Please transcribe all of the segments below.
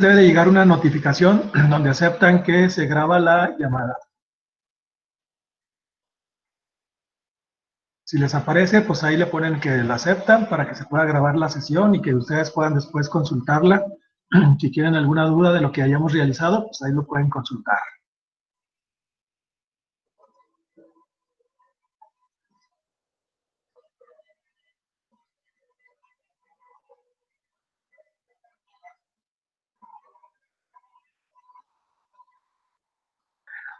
debe de llegar una notificación donde aceptan que se graba la llamada. Si les aparece, pues ahí le ponen que la aceptan para que se pueda grabar la sesión y que ustedes puedan después consultarla. Si tienen alguna duda de lo que hayamos realizado, pues ahí lo pueden consultar.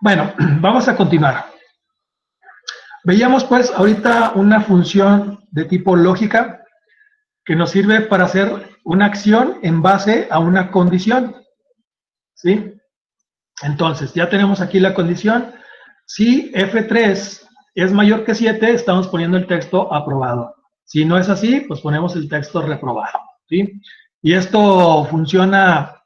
Bueno, vamos a continuar. Veíamos pues ahorita una función de tipo lógica que nos sirve para hacer una acción en base a una condición, ¿sí? Entonces, ya tenemos aquí la condición. Si F3 es mayor que 7, estamos poniendo el texto aprobado. Si no es así, pues ponemos el texto reprobado, ¿sí? Y esto funciona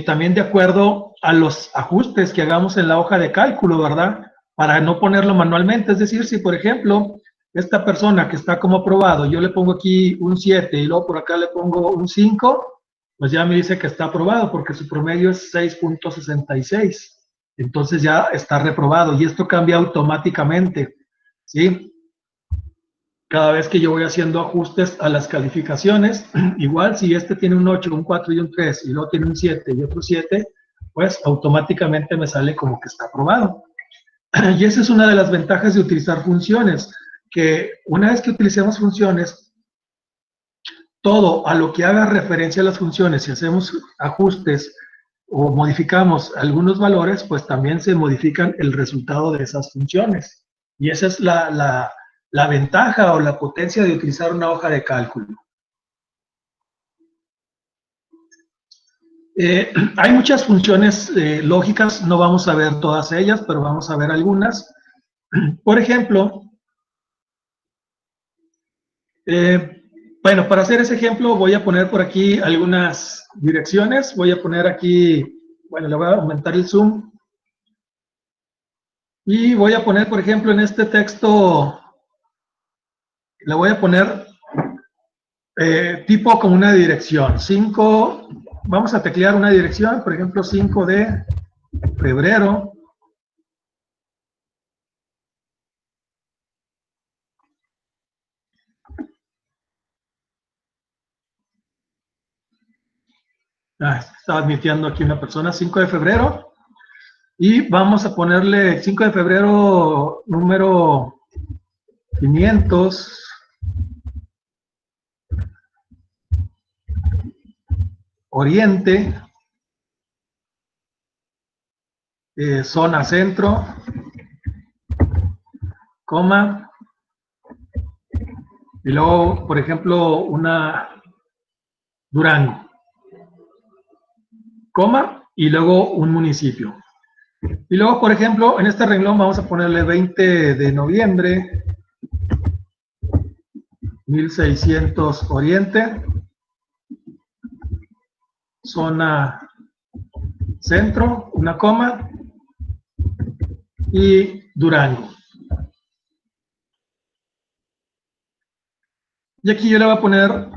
también de acuerdo a los ajustes que hagamos en la hoja de cálculo, ¿verdad? Para no ponerlo manualmente. Es decir, si por ejemplo, esta persona que está como aprobado, yo le pongo aquí un 7 y luego por acá le pongo un 5, pues ya me dice que está aprobado porque su promedio es 6.66. Entonces ya está reprobado y esto cambia automáticamente, ¿sí? Cada vez que yo voy haciendo ajustes a las calificaciones, igual si este tiene un 8, un 4 y un 3, y luego tiene un 7 y otro 7, pues automáticamente me sale como que está aprobado. Y esa es una de las ventajas de utilizar funciones, que una vez que utilicemos funciones, todo a lo que haga referencia a las funciones, si hacemos ajustes o modificamos algunos valores, pues también se modifican el resultado de esas funciones. Y esa es la ventaja o la potencia de utilizar una hoja de cálculo. Hay muchas funciones lógicas, no vamos a ver todas ellas, pero vamos a ver algunas. Por ejemplo, bueno, para hacer ese ejemplo voy a poner por aquí algunas direcciones. Voy a poner aquí, bueno, le voy a aumentar el zoom. Y voy a poner, por ejemplo, en este texto, le voy a poner tipo como una dirección. 5, vamos a teclear una dirección, por ejemplo, 5 de febrero. Está admitiendo aquí una persona, 5 de febrero. Y vamos a ponerle 5 de febrero, número 500. Oriente, zona centro, coma, y luego, por ejemplo, una Durango, coma, y luego un municipio. Y luego, por ejemplo, en este renglón vamos a ponerle 20 de noviembre, 1600 Oriente, zona centro, una coma, y Durango. Y aquí yo le voy a poner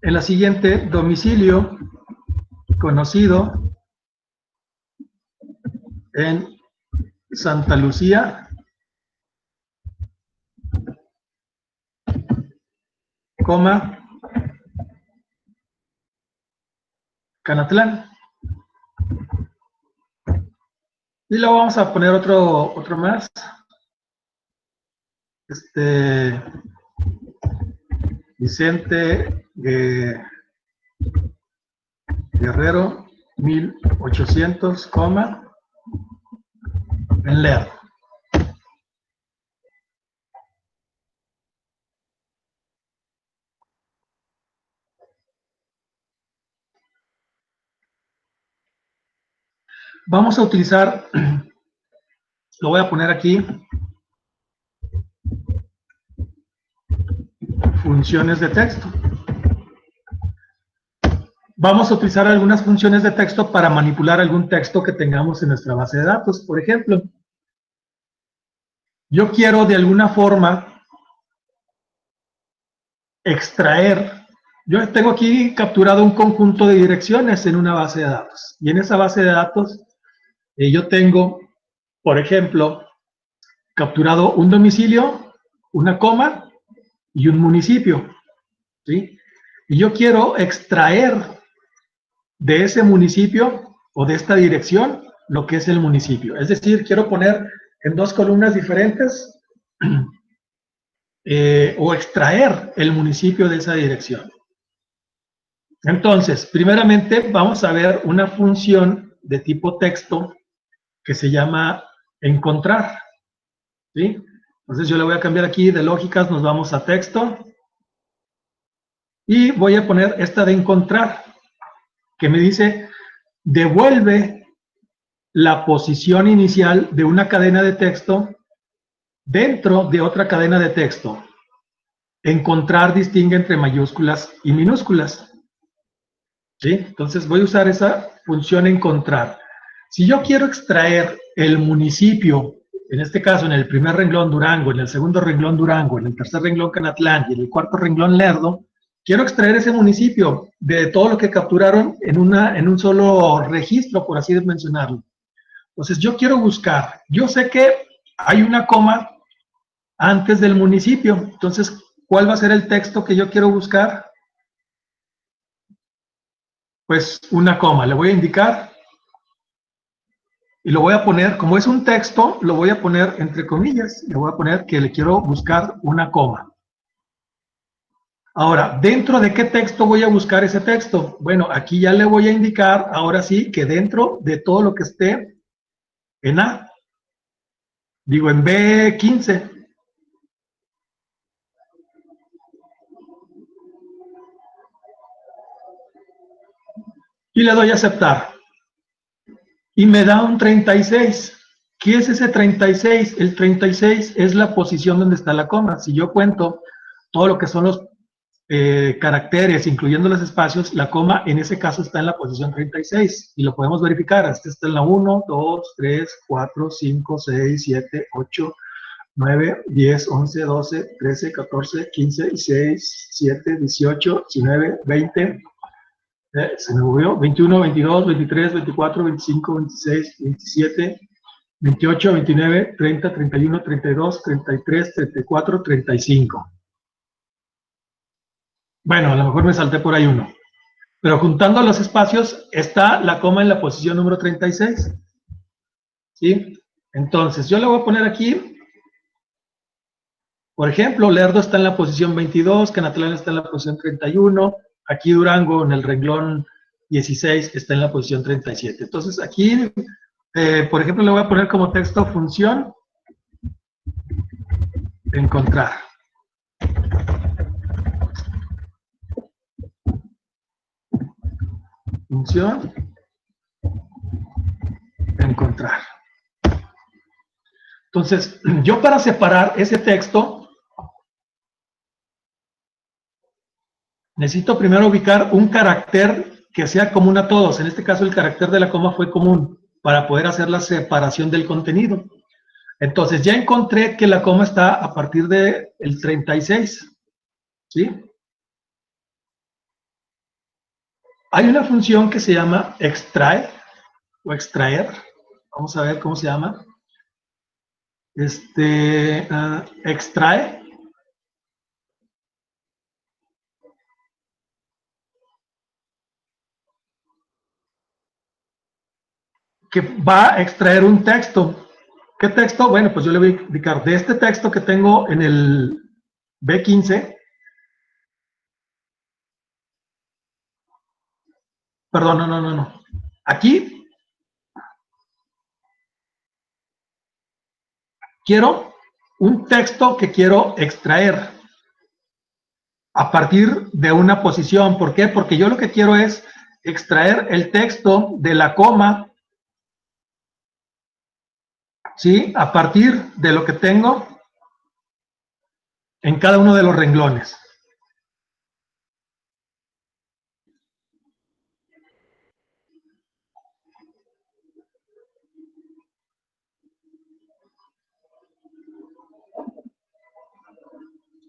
en la siguiente, domicilio conocido en Santa Lucía, coma, Canatlán. Y luego vamos a poner otro más. Vicente Guerrero, 1800, coma, en Lerdo. Vamos a utilizar, lo voy a poner aquí, funciones de texto. Vamos a utilizar algunas funciones de texto para manipular algún texto que tengamos en nuestra base de datos. Por ejemplo, yo quiero de alguna forma extraer Yo tengo aquí capturado un conjunto de direcciones en una base de datos. Y en esa base de datos yo tengo, por ejemplo, capturado un domicilio, una coma y un municipio. ¿Sí? Y yo quiero extraer de ese municipio o de esta dirección lo que es el municipio. Es decir, quiero poner en dos columnas diferentes o extraer el municipio de esa dirección. Entonces, primeramente vamos a ver una función de tipo texto que se llama encontrar. ¿Sí? Entonces yo le voy a cambiar aquí de lógicas, nos vamos a texto y voy a poner esta de encontrar, que me dice devuelve la posición inicial de una cadena de texto dentro de otra cadena de texto. Encontrar distingue entre mayúsculas y minúsculas. ¿Sí? Entonces voy a usar esa función encontrar. Si yo quiero extraer el municipio, en este caso en el primer renglón Durango, en el segundo renglón Durango, en el tercer renglón Canatlán y en el cuarto renglón Lerdo, quiero extraer ese municipio de todo lo que capturaron en un solo registro, por así mencionarlo. Entonces yo quiero buscar, yo sé que hay una coma antes del municipio, entonces, ¿cuál va a ser el texto que yo quiero buscar? Pues una coma, le voy a indicar y lo voy a poner, como es un texto, lo voy a poner entre comillas, le voy a poner que le quiero buscar una coma. Ahora, ¿dentro de qué texto voy a buscar ese texto? Bueno, aquí ya le voy a indicar, ahora sí, que dentro de todo lo que esté en A, digo en B15, y le doy a aceptar. Y me da un 36. ¿Qué es ese 36? El 36 es la posición donde está la coma. Si yo cuento todo lo que son los caracteres, incluyendo los espacios, la coma en ese caso está en la posición 36 y lo podemos verificar. Este está en la 1, 2, 3, 4, 5, 6, 7, 8, 9, 10, 11, 12, 13, 14, 15, 16, 17, 18, 19, 20, se me movió, 21, 22, 23, 24, 25, 26, 27, 28, 29, 30, 31, 32, 33, 34, 35. Bueno, a lo mejor me salté por ahí uno. Pero juntando los espacios, está la coma en la posición número 36. ¿Sí? Entonces, yo le voy a poner aquí, por ejemplo, Lerdo está en la posición 22, Canatlán está en la posición 31, aquí Durango en el renglón 16 está en la posición 37. Entonces, aquí, por ejemplo, le voy a poner como texto función encontrar. Función encontrar. Entonces, yo para separar ese texto, necesito primero ubicar un carácter que sea común a todos. En este caso, el carácter de la coma fue común para poder hacer la separación del contenido. Entonces, ya encontré que la coma está a partir del 36. ¿Sí? Hay una función que se llama extrae o extraer. Vamos a ver cómo se llama. Extrae, que va a extraer un texto. ¿Qué texto? Bueno, pues yo le voy a indicar de este texto que tengo en el B15, perdón, no. Aquí quiero un texto que quiero extraer a partir de una posición. ¿Por qué? Porque yo lo que quiero es extraer el texto de la coma, ¿sí? A partir de lo que tengo en cada uno de los renglones.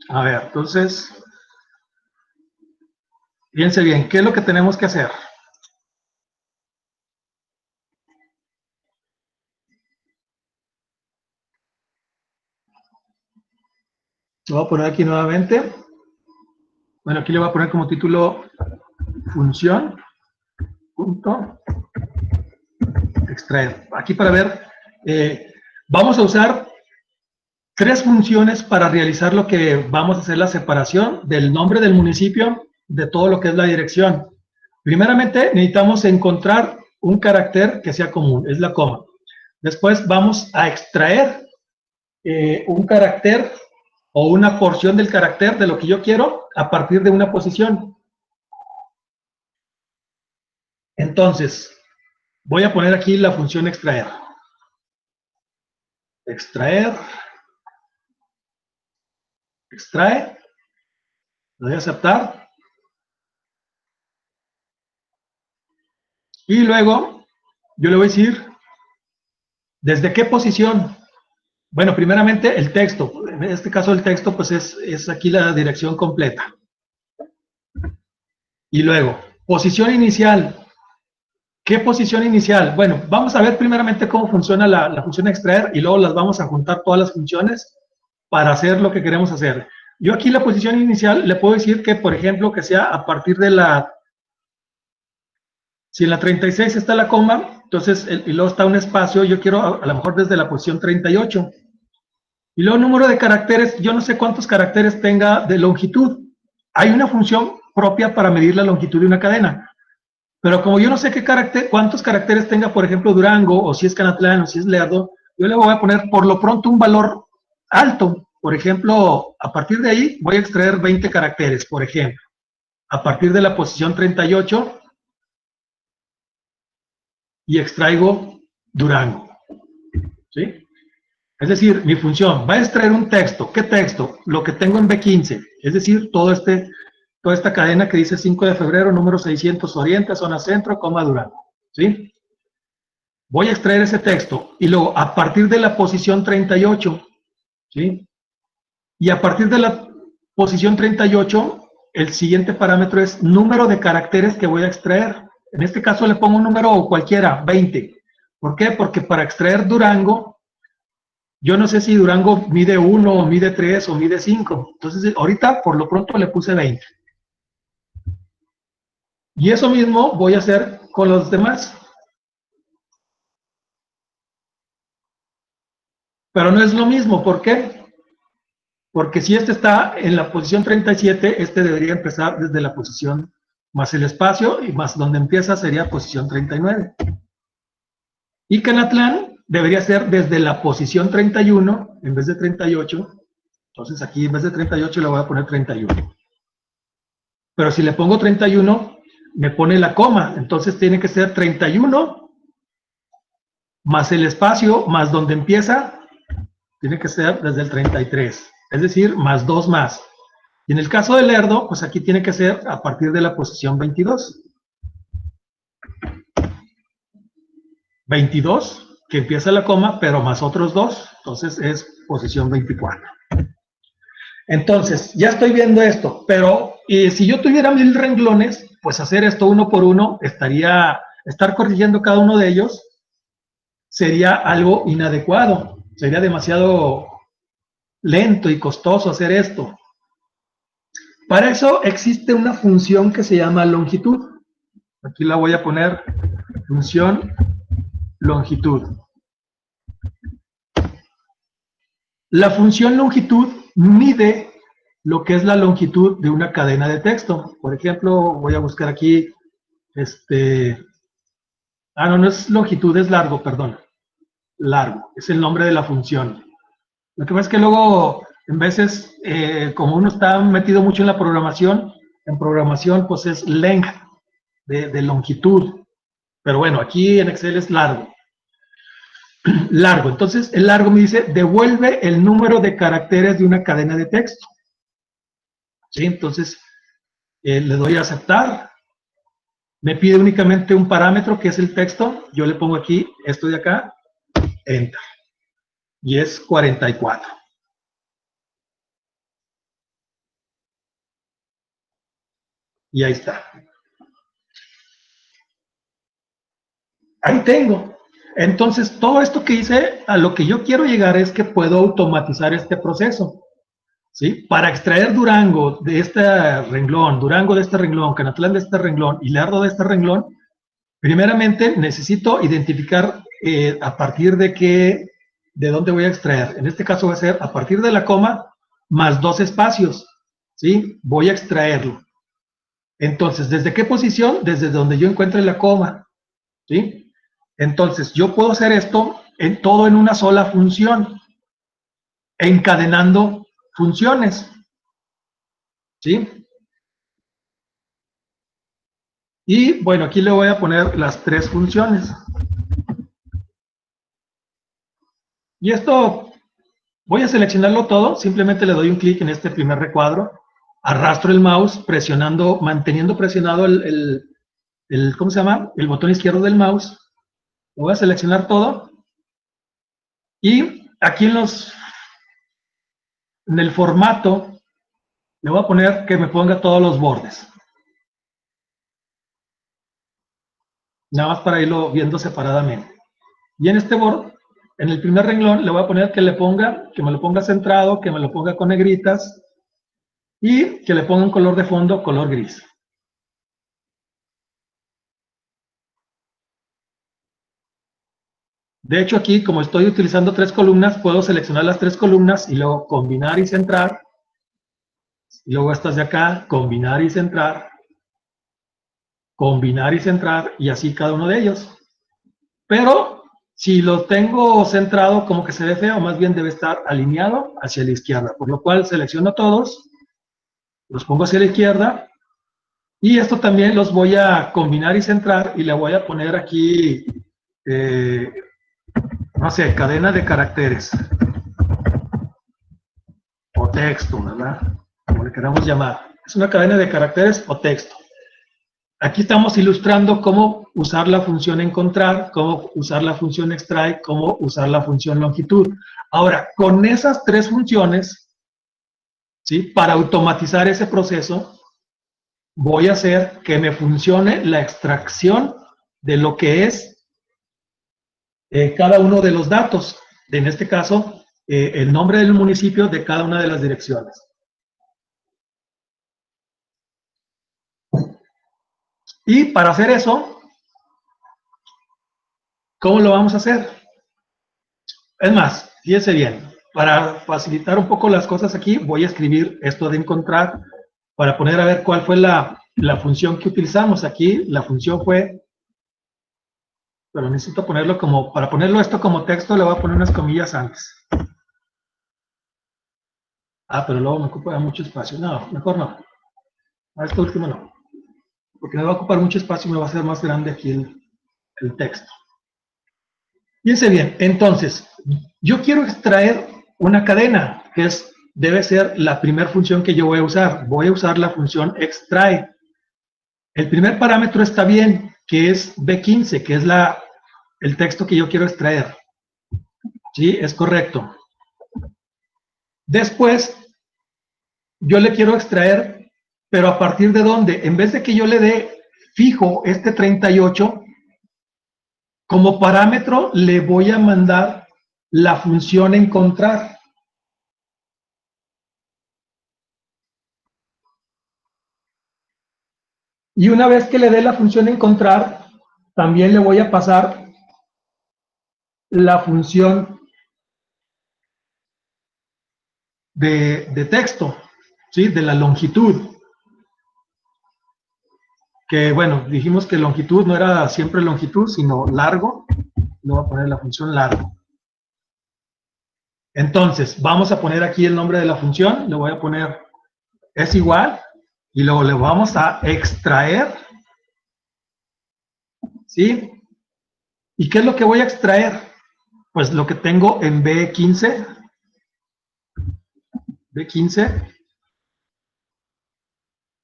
A ver, entonces, Fíjense bien, ¿qué es lo que tenemos que hacer? Lo voy a poner aquí nuevamente. Bueno, aquí le voy a poner como título función, punto, extraer. Aquí para ver, vamos a usar 3 funciones para realizar lo que vamos a hacer la separación del nombre del municipio de todo lo que es la dirección. Primeramente necesitamos encontrar un carácter que sea común, es la coma. Después vamos a extraer un carácter o una porción del carácter de lo que yo quiero a partir de una posición. Entonces, voy a poner aquí la función extraer. Extraer, extrae, lo voy a aceptar. Y luego, yo le voy a decir, ¿desde qué posición? Bueno, primeramente el texto. En este caso el texto, pues es aquí la dirección completa. Y luego, posición inicial. ¿Qué posición inicial? Bueno, vamos a ver primeramente cómo funciona la función extraer y luego las vamos a juntar todas las funciones para hacer lo que queremos hacer. Yo aquí la posición inicial le puedo decir que, por ejemplo, que sea a partir de la... Si en la 36 está la coma, entonces, y luego está un espacio, yo quiero a lo mejor desde la posición 38. Y luego número de caracteres, yo no sé cuántos caracteres tenga de longitud. Hay una función propia para medir la longitud de una cadena. Pero como yo no sé cuántos caracteres tenga, por ejemplo, Durango, o si es Canatlán, o si es Lerdo, yo le voy a poner por lo pronto un valor alto. Por ejemplo, a partir de ahí voy a extraer 20 caracteres, por ejemplo. A partir de la posición 38 y extraigo Durango. ¿Sí? Es decir, mi función va a extraer un texto. ¿Qué texto? Lo que tengo en B15. Es decir, toda esta cadena que dice 5 de febrero, número 600, Oriente, zona centro, coma Durango. ¿Sí? Voy a extraer ese texto y luego a partir de la posición 38, ¿sí? Y a partir de la posición 38, el siguiente parámetro es número de caracteres que voy a extraer. En este caso le pongo un número cualquiera, 20. ¿Por qué? Porque para extraer Durango, yo no sé si Durango mide 1, o mide 3, o mide 5. Entonces, ahorita, por lo pronto, le puse 20. Y eso mismo voy a hacer con los demás. Pero no es lo mismo. ¿Por qué? Porque si este está en la posición 37, este debería empezar desde la posición más el espacio y más donde empieza sería posición 39. Y Canatlán debería ser desde la posición 31 en vez de 38. Entonces aquí en vez de 38 le voy a poner 31. Pero si le pongo 31, me pone la coma. Entonces tiene que ser 31 más el espacio más donde empieza, tiene que ser desde el 33. Es decir, más 2 más. Y en el caso del Lerdo, pues aquí tiene que ser a partir de la posición 22. 22, que empieza la coma, pero más otros 2, entonces es posición 24. Entonces, ya estoy viendo esto, pero si yo tuviera 1000 renglones, pues hacer esto uno por uno, estar corrigiendo cada uno de ellos, sería algo inadecuado, sería demasiado lento y costoso hacer esto. Para eso existe una función que se llama longitud. Aquí la voy a poner, función longitud. La función longitud mide lo que es la longitud de una cadena de texto. Por ejemplo, voy a buscar aquí, no es longitud, es largo, perdón. Largo, es el nombre de la función. Lo que pasa es que luego, en veces, como uno está metido mucho en la programación, en programación pues es length, de longitud. Pero bueno, aquí en Excel es largo. Largo. Entonces, el largo me dice, devuelve el número de caracteres de una cadena de texto. ¿Sí? Entonces, le doy a aceptar. Me pide únicamente un parámetro que es el texto. Yo le pongo aquí, esto de acá, enter. Y es 44. Y ahí está. Ahí tengo. Entonces, todo esto que hice, a lo que yo quiero llegar es que puedo automatizar este proceso. ¿Sí? Para extraer Durango de este renglón, Durango de este renglón, Canatlán de este renglón y Lerdo de este renglón, primeramente necesito identificar a partir de qué, de dónde voy a extraer. En este caso va a ser a partir de la coma más 2 espacios. ¿Sí? Voy a extraerlo. Entonces, ¿desde qué posición? Desde donde yo encuentre la coma. ¿Sí? Entonces, yo puedo hacer esto todo en una sola función, encadenando funciones. ¿Sí? Y bueno, aquí le voy a poner las 3 funciones. Y esto, voy a seleccionarlo todo, simplemente le doy un clic en este primer recuadro, arrastro el mouse presionando, manteniendo presionado ¿cómo se llama? El botón izquierdo del mouse. Lo voy a seleccionar todo. Y aquí en el formato, le voy a poner que me ponga todos los bordes. Nada más para irlo viendo separadamente. Y en este borde, en el primer renglón, le voy a poner que me lo ponga centrado, que me lo ponga con negritas y que le ponga un color de fondo, color gris. De hecho, aquí, como estoy utilizando 3 columnas, puedo seleccionar las 3 columnas y luego combinar y centrar. Y luego estas de acá, combinar y centrar. Combinar y centrar, y así cada uno de ellos. Pero si lo tengo centrado, como que se ve feo, más bien debe estar alineado hacia la izquierda, por lo cual selecciono todos, los pongo hacia la izquierda, y esto también los voy a combinar y centrar, y le voy a poner aquí, no sé, cadena de caracteres, o texto, ¿verdad? Como le queramos llamar. Es una cadena de caracteres o texto. Aquí estamos ilustrando cómo usar la función encontrar, cómo usar la función extrae, cómo usar la función longitud. Ahora, con esas 3 funciones, ¿sí? Para automatizar ese proceso, voy a hacer que me funcione la extracción de lo que es cada uno de los datos. En este caso, el nombre del municipio de cada una de las direcciones. Y para hacer eso, ¿cómo lo vamos a hacer? Es más, fíjense bien, para facilitar un poco las cosas aquí, voy a escribir esto de encontrar para poner a ver cuál fue la función que utilizamos. Aquí la función fue, pero necesito ponerlo como, para ponerlo esto como texto le voy a poner unas comillas antes. Pero luego me ocupa mucho espacio. No, mejor no. A esto último no. Porque me va a ocupar mucho espacio y me va a hacer más grande aquí el texto. Fíjense bien, entonces, yo quiero extraer una cadena, que debe ser la primera función que yo voy a usar. Voy a usar la función extrae. El primer parámetro está bien, que es B15, que es el texto que yo quiero extraer. Sí, es correcto. Después, yo le quiero extraer, pero ¿a partir de dónde? En vez de que yo le dé fijo este 38, como parámetro le voy a mandar la función encontrar. Y una vez que le dé la función encontrar, también le voy a pasar la función de texto, ¿sí? De la longitud. Que bueno, dijimos que longitud no era siempre longitud, sino largo. Le voy a poner la función largo. Entonces, vamos a poner aquí el nombre de la función. Le voy a poner es igual. Y luego le vamos a extraer. ¿Sí? ¿Y qué es lo que voy a extraer? Pues lo que tengo en B15. B15.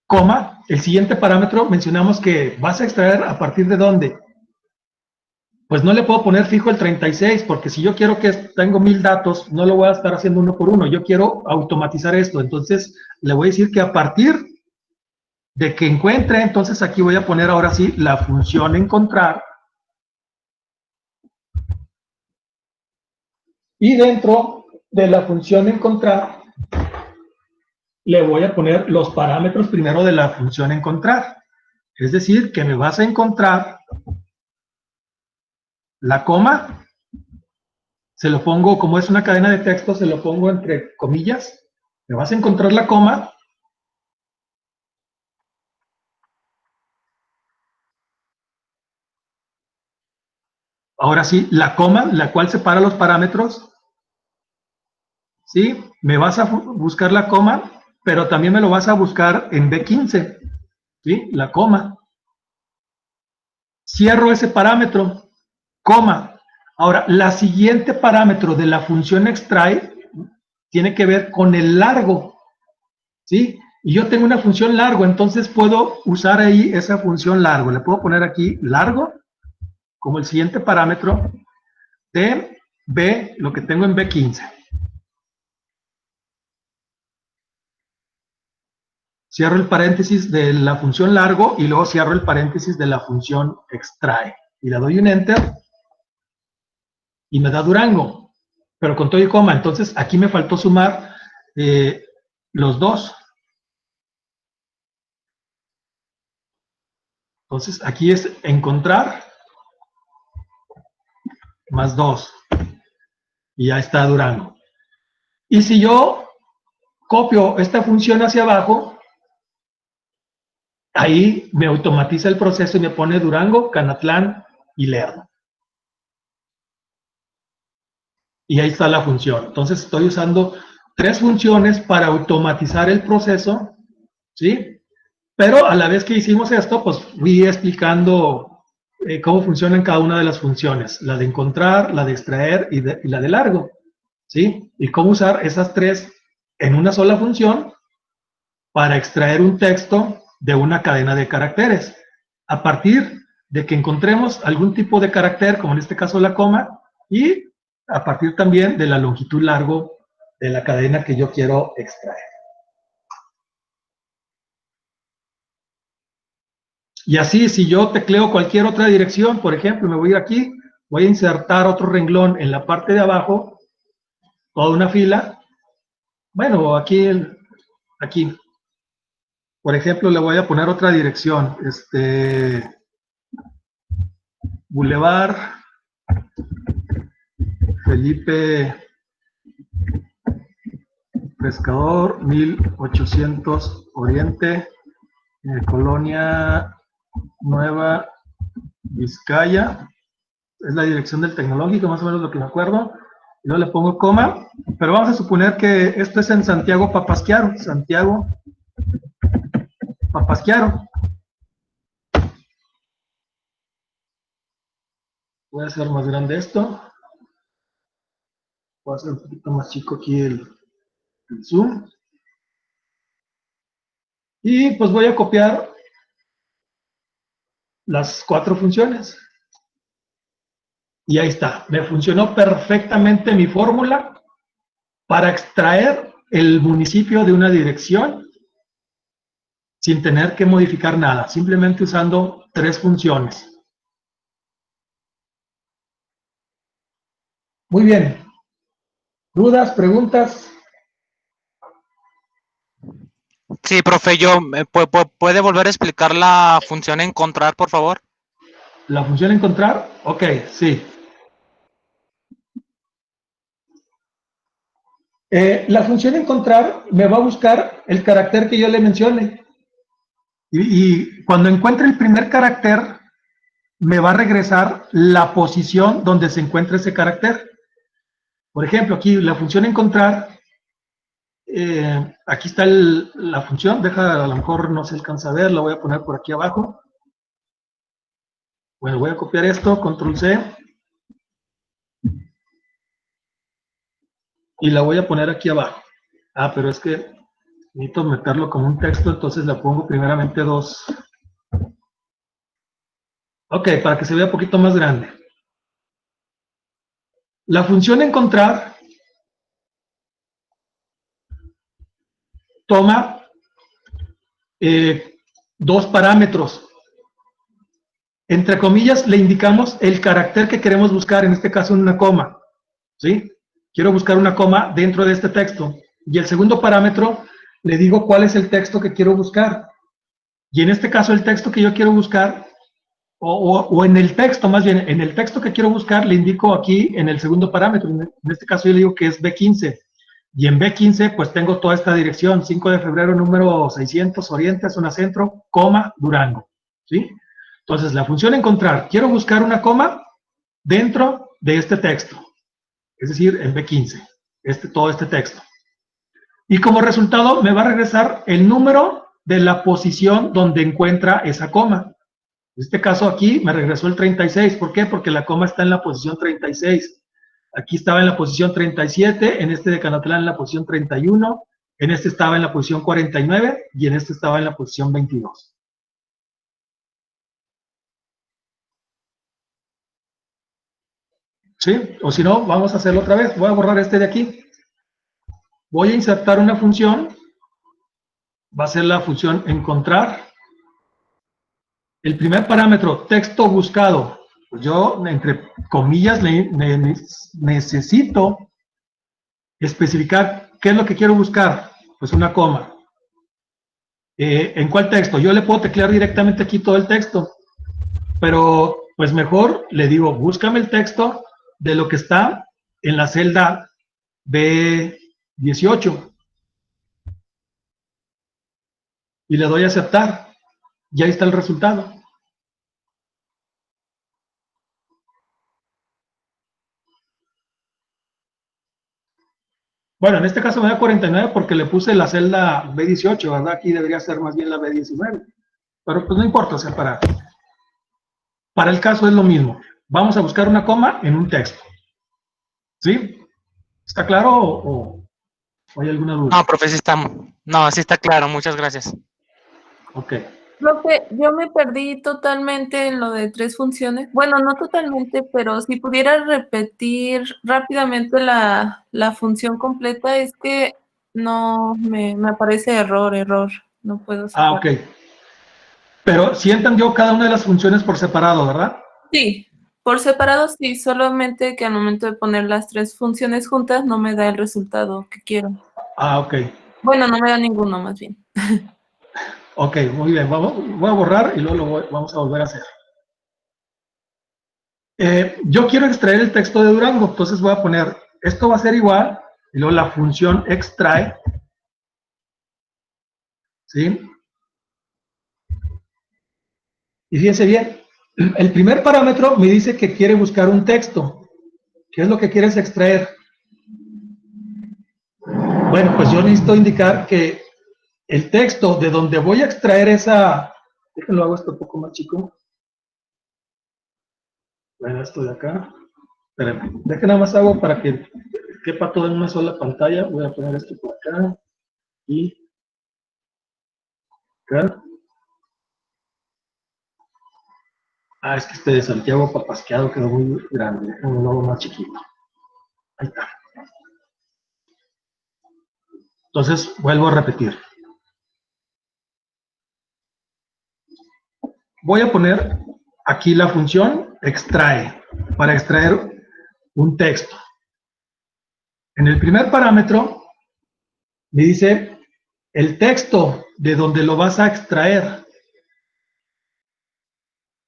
Coma. El siguiente parámetro mencionamos que vas a extraer a partir de dónde. Pues no le puedo poner fijo el 36, porque si yo quiero que tengo 1000 datos, no lo voy a estar haciendo uno por uno. Yo quiero automatizar esto. Entonces, le voy a decir que a partir de que encuentre, entonces aquí voy a poner ahora sí la función encontrar. Y dentro de la función encontrar, le voy a poner los parámetros primero de la función encontrar. Es decir, que me vas a encontrar la coma, se lo pongo, como es una cadena de texto, se lo pongo entre comillas, me vas a encontrar la coma. Ahora sí, la coma, la cual separa los parámetros, ¿sí? Me vas a buscar la coma, pero también me lo vas a buscar en B15, ¿sí? La coma. Cierro ese parámetro, coma. Ahora, la siguiente parámetro de la función extrae tiene que ver con el largo, ¿sí? Y yo tengo una función largo, entonces puedo usar ahí esa función largo. Le puedo poner aquí largo como el siguiente parámetro de B, lo que tengo en B15. Cierro el paréntesis de la función largo y luego cierro el paréntesis de la función extrae. Y le doy un enter y me da Durango, pero con todo y coma. Entonces aquí me faltó sumar los dos. Entonces aquí es encontrar más 2. Y ya está Durango. Y si yo copio esta función hacia abajo, ahí me automatiza el proceso y me pone Durango, Canatlán y Lerdo. Y ahí está la función. Entonces estoy usando 3 funciones para automatizar el proceso, ¿sí? Pero a la vez que hicimos esto, pues fui explicando cómo funcionan cada una de las funciones. La de encontrar, la de extraer y la de largo, ¿sí? Y cómo usar esas 3 en una sola función para extraer un texto de una cadena de caracteres. A partir de que encontremos algún tipo de carácter, como en este caso la coma, y a partir también de la longitud largo de la cadena que yo quiero extraer. Y así, si yo tecleo cualquier otra dirección, por ejemplo, me voy a ir aquí, voy a insertar otro renglón en la parte de abajo, toda una fila. Bueno, aquí, por ejemplo, le voy a poner otra dirección, Boulevard Felipe Pescador, 1800 Oriente, Colonia Nueva Vizcaya, es la dirección del tecnológico, más o menos lo que me acuerdo. Y luego le pongo coma, pero vamos a suponer que esto es en Santiago Papasquiaro. Santiago Papasquiaro. Voy a hacer más grande esto. Voy a hacer un poquito más chico aquí el zoom. Y pues voy a copiar las 4 funciones. Y ahí está. Me funcionó perfectamente mi fórmula para extraer el municipio de una dirección sin tener que modificar nada, simplemente usando 3 funciones. Muy bien. ¿Dudas, preguntas? Sí, profe, ¿puede volver a explicar la función encontrar, por favor? ¿La función encontrar? Ok, sí. La función encontrar me va a buscar el carácter que yo le mencione. Y cuando encuentre el primer carácter, me va a regresar la posición donde se encuentra ese carácter. Por ejemplo, aquí la función encontrar, aquí está la función, a lo mejor no se alcanza a ver, la voy a poner por aquí abajo. Bueno, voy a copiar esto, control C, y la voy a poner aquí abajo. Ah, pero es que necesito meterlo como un texto, entonces le pongo primeramente 2. Ok, para que se vea un poquito más grande. La función encontrar toma dos parámetros. Entre comillas le indicamos el carácter que queremos buscar, en este caso una coma, ¿sí? Quiero buscar una coma dentro de este texto. Y el segundo parámetro le digo cuál es el texto que quiero buscar. Y en este caso el texto que yo quiero buscar, o en el texto, más bien, en el texto que quiero buscar le indico aquí en el segundo parámetro. En este caso yo le digo que es B15. Y en B15 pues tengo toda esta dirección, 5 de febrero número 600, Oriente, zona centro, coma, Durango, ¿sí? Entonces la función encontrar, quiero buscar una coma dentro de este texto, es decir, en B15, todo este texto. Y como resultado me va a regresar el número de la posición donde encuentra esa coma. En este caso aquí me regresó el 36, ¿por qué? Porque la coma está en la posición 36. Aquí estaba en la posición 37, en este de Canatlán en la posición 31, en este estaba en la posición 49 y en este estaba en la posición 22. ¿Sí? O si no, vamos a hacerlo otra vez. Voy a borrar este de aquí. Voy a insertar una función. Va a ser la función encontrar. El primer parámetro, texto buscado. Pues yo, entre comillas, necesito especificar qué es lo que quiero buscar. Pues una coma. ¿En cuál texto? Yo le puedo teclear directamente aquí todo el texto. Pero, pues mejor le digo, búscame el texto de lo que está en la celda B18. Y le doy a aceptar. Y ahí está el resultado. Bueno, en este caso me da 49 porque le puse la celda B18, ¿verdad? Aquí debería ser más bien la B19. Pero pues no importa, o sea, para el caso es lo mismo. Vamos a buscar una coma en un texto. ¿Sí? ¿Está claro o hay alguna duda? No, profe, sí está claro, muchas gracias. Ok. Profe, yo me perdí totalmente en lo de 3 funciones. Bueno, no totalmente, pero si pudiera repetir rápidamente la función completa, es que no me aparece error, no puedo sacar. Ok. Pero sí entendió cada una de las funciones por separado, ¿verdad? Sí, por separado sí, solamente que al momento de poner las 3 funciones juntas no me da el resultado que quiero. Ok. Bueno, no me da ninguno, más bien. Ok, muy bien. Voy a borrar y luego vamos a volver a hacer. Yo quiero extraer el texto de Durango, entonces voy a poner, esto va a ser igual, y luego la función extrae, ¿sí? Y fíjense bien, el primer parámetro me dice que quiere buscar un texto. ¿Qué es lo que quieres extraer? Bueno, pues yo necesito indicar que el texto de donde voy a extraer esa... Déjenlo, hago esto un poco más chico. Bueno, esto de acá. Espérenme, dejen nada más hago para que quepa todo en una sola pantalla. Voy a poner esto por acá y acá. Ah, es que este de Santiago Papasqueado quedó muy grande. Déjenme lo hago más chiquito. Ahí está. Entonces, vuelvo a repetir. Voy a poner aquí la función extrae, para extraer un texto. En el primer parámetro me dice el texto de donde lo vas a extraer.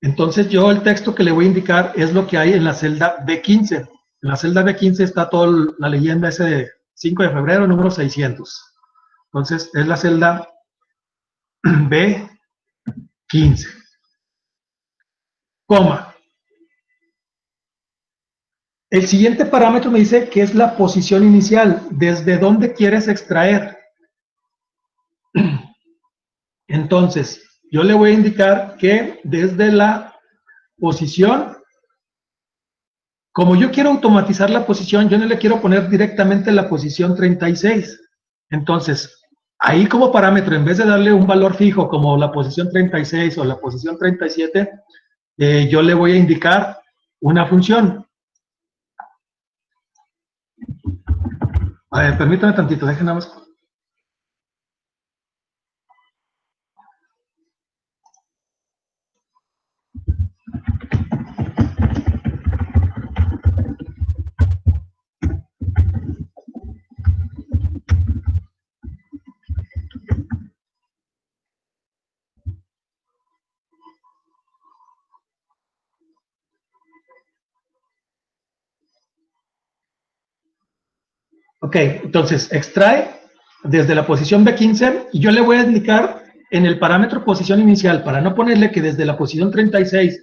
Entonces yo el texto que le voy a indicar es lo que hay en la celda B15. En la celda B15 está toda la leyenda ese de 5 de febrero, número 600. Entonces es la celda B15. Coma. El siguiente parámetro me dice que es la posición inicial, desde dónde quieres extraer. Entonces, yo le voy a indicar que desde la posición, como yo quiero automatizar la posición, yo no le quiero poner directamente la posición 36. Entonces, ahí como parámetro, en vez de darle un valor fijo como la posición 36 o la posición 37, yo le voy a indicar una función. A ver, permítame tantito, dejen nada más. Ok, entonces extrae desde la posición B15 y yo le voy a indicar en el parámetro posición inicial para no ponerle que desde la posición 36,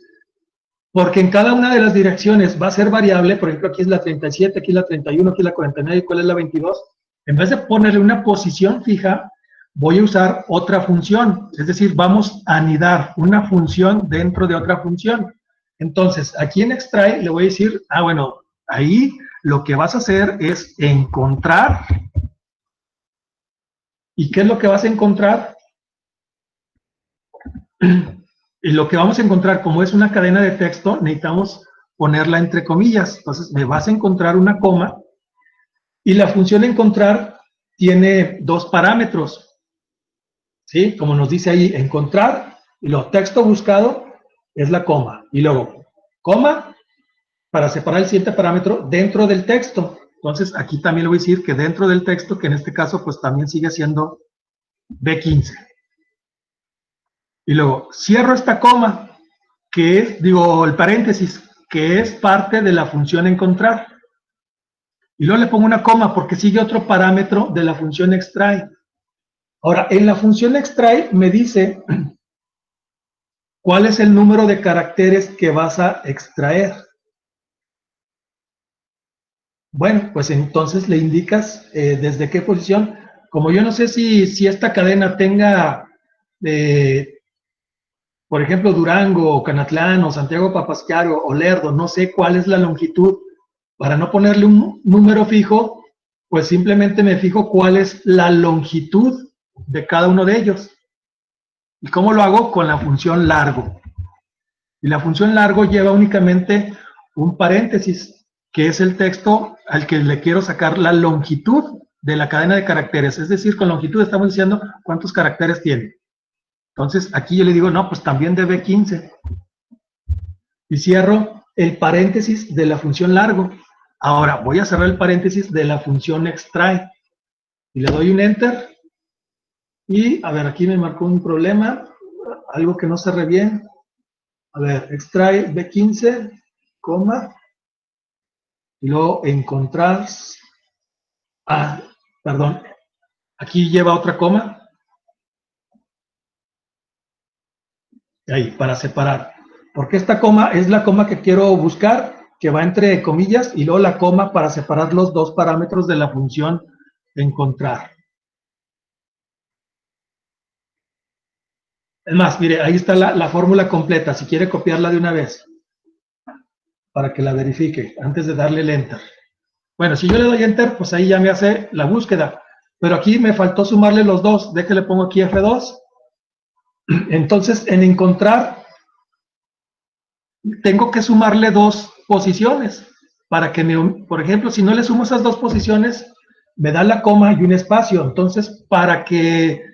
porque en cada una de las direcciones va a ser variable. Por ejemplo, aquí es la 37, aquí es la 31, aquí es la 49, ¿cuál es la 22? En vez de ponerle una posición fija, voy a usar otra función, es decir, vamos a anidar una función dentro de otra función. Entonces, aquí en extrae le voy a decir, bueno, ahí lo que vas a hacer es encontrar. ¿Y qué es lo que vas a encontrar? Y lo que vamos a encontrar, como es una cadena de texto, necesitamos ponerla entre comillas. Entonces, me vas a encontrar una coma y la función encontrar tiene dos parámetros, ¿sí? Como nos dice ahí, encontrar, y lo texto buscado es la coma. Y luego, coma, para separar el siguiente parámetro dentro del texto. Entonces, aquí también le voy a decir que dentro del texto, que en este caso, pues también sigue siendo B15. Y luego, cierro esta coma, que es, digo, el paréntesis, que es parte de la función encontrar. Y luego le pongo una coma porque sigue otro parámetro de la función extrae. Ahora, en la función extrae me dice cuál es el número de caracteres que vas a extraer. Bueno, pues entonces le indicas desde qué posición. Como yo no sé si esta cadena tenga, por ejemplo, Durango, o Canatlán, o Santiago Papasquiaro, o Lerdo, no sé cuál es la longitud. Para no ponerle un número fijo, pues simplemente me fijo cuál es la longitud de cada uno de ellos. ¿Y cómo lo hago? Con la función largo. Y la función largo lleva únicamente un paréntesis, que es el texto al que le quiero sacar la longitud de la cadena de caracteres. Es decir, con longitud estamos diciendo cuántos caracteres tiene. Entonces, aquí yo le digo, no, pues también de B15. Y cierro el paréntesis de la función largo. Ahora voy a cerrar el paréntesis de la función extrae. Y le doy un enter. Y, a ver, aquí me marcó un problema. Algo que no cerré bien. A ver, extrae B15, coma. Y luego encontrar. Perdón. Aquí lleva otra coma. Ahí, para separar. Porque esta coma es la coma que quiero buscar, que va entre comillas, y luego la coma para separar los dos parámetros de la función encontrar. Es más, mire, ahí está la fórmula completa, si quiere copiarla de una vez, para que la verifique, antes de darle el enter. Bueno, si yo le doy enter, pues ahí ya me hace la búsqueda, pero aquí me faltó sumarle los dos, de que le pongo aquí F2. Entonces, en encontrar, tengo que sumarle dos posiciones, para que, por ejemplo, si no le sumo esas dos posiciones, me da la coma y un espacio. Entonces, para que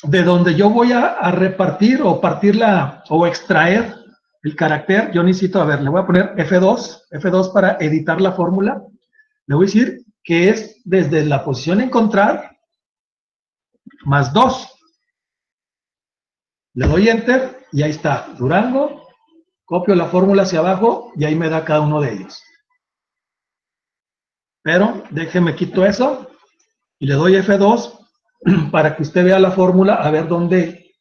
de donde yo voy a repartir o partirla o extraer el carácter, yo necesito, a ver, le voy a poner F2 para editar la fórmula. Le voy a decir que es desde la posición encontrar más 2. Le doy enter y ahí está, Durango, copio la fórmula hacia abajo y ahí me da cada uno de ellos. Pero déjeme quito eso y le doy F2 para que usted vea la fórmula a ver dónde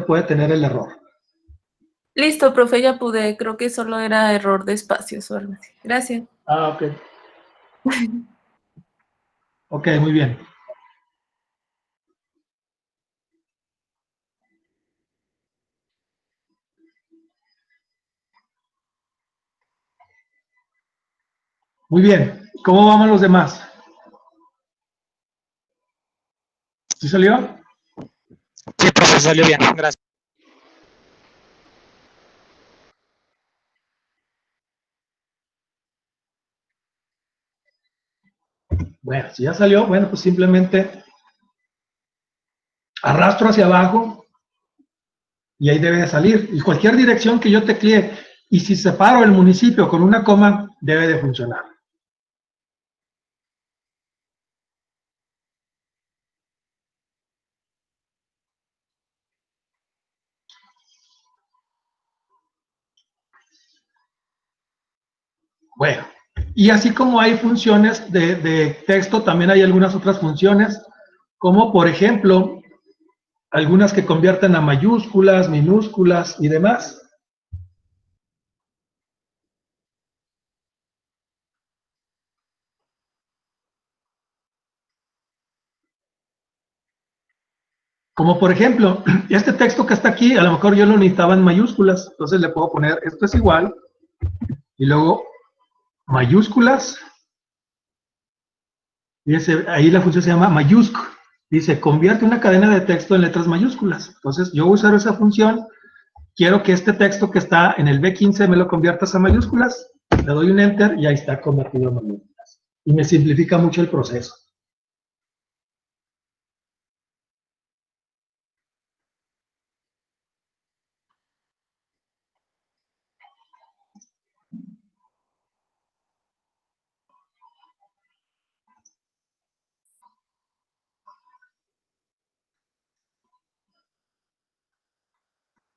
puede tener el error. Listo, profe, ya pude. Creo que solo era error de espacios o algo así. Gracias. Ok. Ok, muy bien. Muy bien. ¿Cómo vamos los demás? ¿Sí salió? Sí, profe, salió bien. Gracias. Bueno, si ya salió, bueno, pues simplemente arrastro hacia abajo y ahí debe de salir. Y cualquier dirección que yo teclee, y si separo el municipio con una coma, debe de funcionar. Bueno, Y así como hay funciones de texto, también hay algunas otras funciones, como por ejemplo, algunas que convierten a mayúsculas, minúsculas y demás. Como por ejemplo, este texto que está aquí, a lo mejor yo lo necesitaba en mayúsculas, entonces le puedo poner esto es igual, y luego mayúsculas, y ahí la función se llama mayúsc, dice convierte una cadena de texto en letras mayúsculas. Entonces yo voy a usar esa función, quiero que este texto que está en el B15 me lo conviertas a mayúsculas, le doy un enter y ahí está convertido a mayúsculas. Y me simplifica mucho el proceso.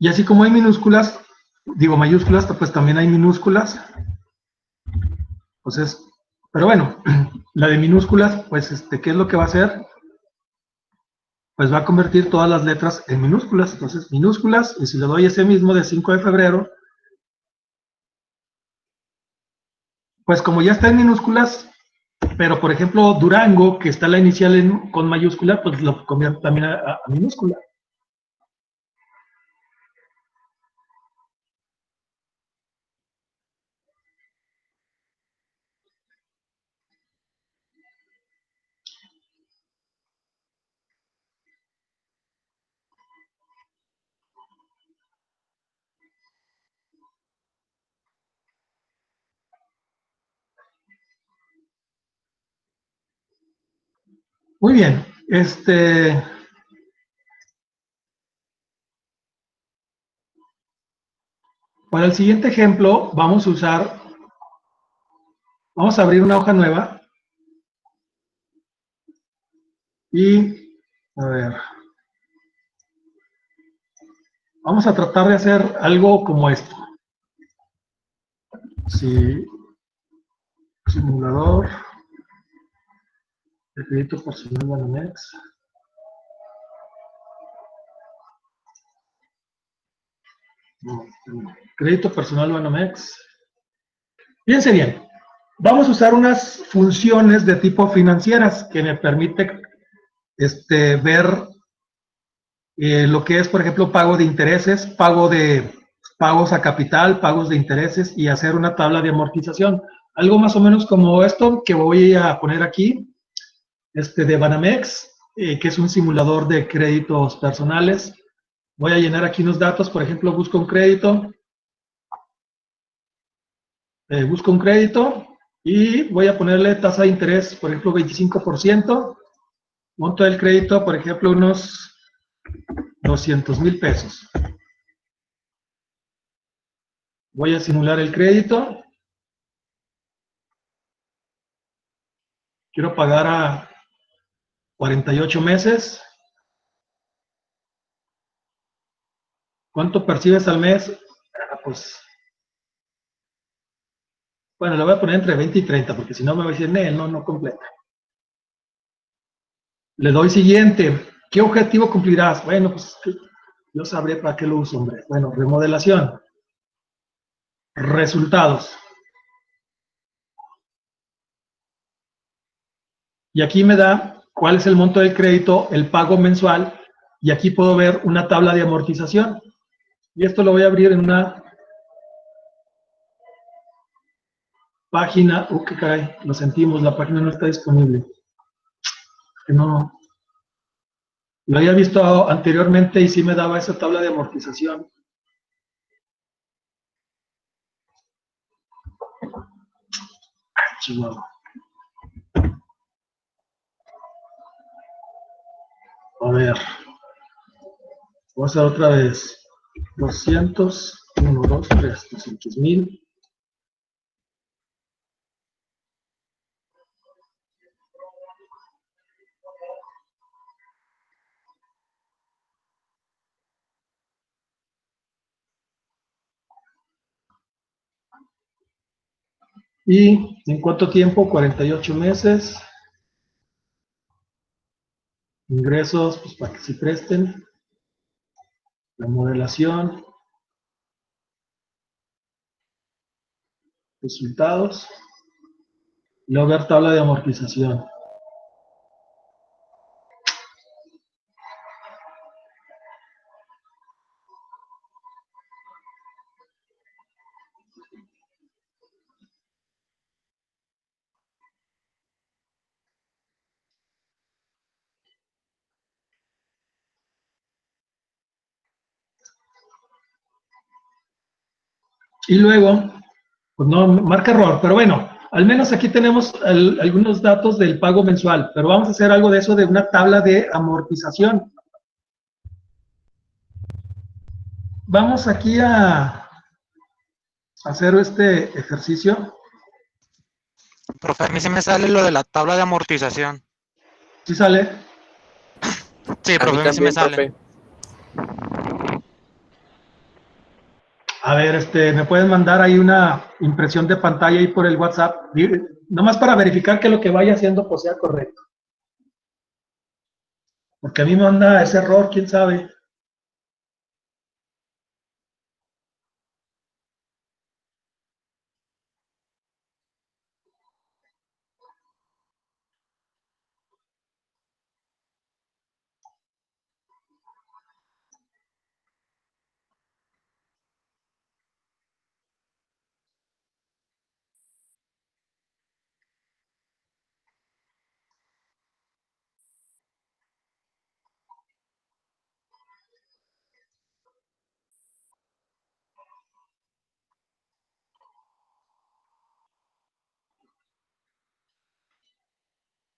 Y así como hay minúsculas, digo mayúsculas, pues también hay minúsculas. Entonces, pero bueno, la de minúsculas, pues, ¿qué es lo que va a hacer? Pues va a convertir todas las letras en minúsculas. Entonces, minúsculas, y si le doy ese mismo de 5 de febrero, pues como ya está en minúsculas, pero por ejemplo, Durango, que está la inicial con mayúscula, pues lo convierto también a minúscula. Muy bien, para el siguiente ejemplo vamos a abrir una hoja nueva y, a ver, vamos a tratar de hacer algo como esto. Sí, simulador de crédito personal Banamex. No, crédito personal Banamex. Fíjense bien, vamos a usar unas funciones de tipo financieras que me permite ver lo que es, por ejemplo, pago de intereses, pagos a capital, pagos de intereses y hacer una tabla de amortización. Algo más o menos como esto que voy a poner aquí, de Banamex, que es un simulador de créditos personales. Voy a llenar aquí unos datos, por ejemplo, busco un crédito y voy a ponerle tasa de interés, por ejemplo, 25%, monto del crédito, por ejemplo, unos 200,000 pesos. Voy a simular el crédito. Quiero pagar a 48 meses. ¿Cuánto percibes al mes? Pues, bueno, le voy a poner entre 20 y 30, porque si no me va a decir, no completa. Le doy siguiente. ¿Qué objetivo cumplirás? Bueno, pues yo sabré para qué lo uso, hombre. Bueno, remodelación. Resultados. Y aquí me da cuál es el monto del crédito, el pago mensual, y aquí puedo ver una tabla de amortización. Y esto lo voy a abrir en una página. Qué caray, lo sentimos, la página no está disponible. Que no, lo había visto anteriormente y sí me daba esa tabla de amortización. Chihuahua. A ver, voy a hacer otra vez. 200, 1, 2, 3, 200,000. ¿Y en cuánto tiempo? 48 meses. Ingresos, pues para que se presten. La modelación. Resultados. Y luego ver tabla de amortización. Y luego, pues no, marca error, pero bueno, al menos aquí tenemos algunos datos del pago mensual, pero vamos a hacer algo de eso de una tabla de amortización. Vamos aquí a hacer este ejercicio. Profe, a mí se me sale lo de la tabla de amortización. ¿Sí sale? Sí, A profe, mí a mí sí me también, sale. profe. A ver, ¿me pueden mandar ahí una impresión de pantalla ahí por el WhatsApp? Nomás para verificar que lo que vaya haciendo pues sea correcto. Porque a mí me manda ese error, quién sabe.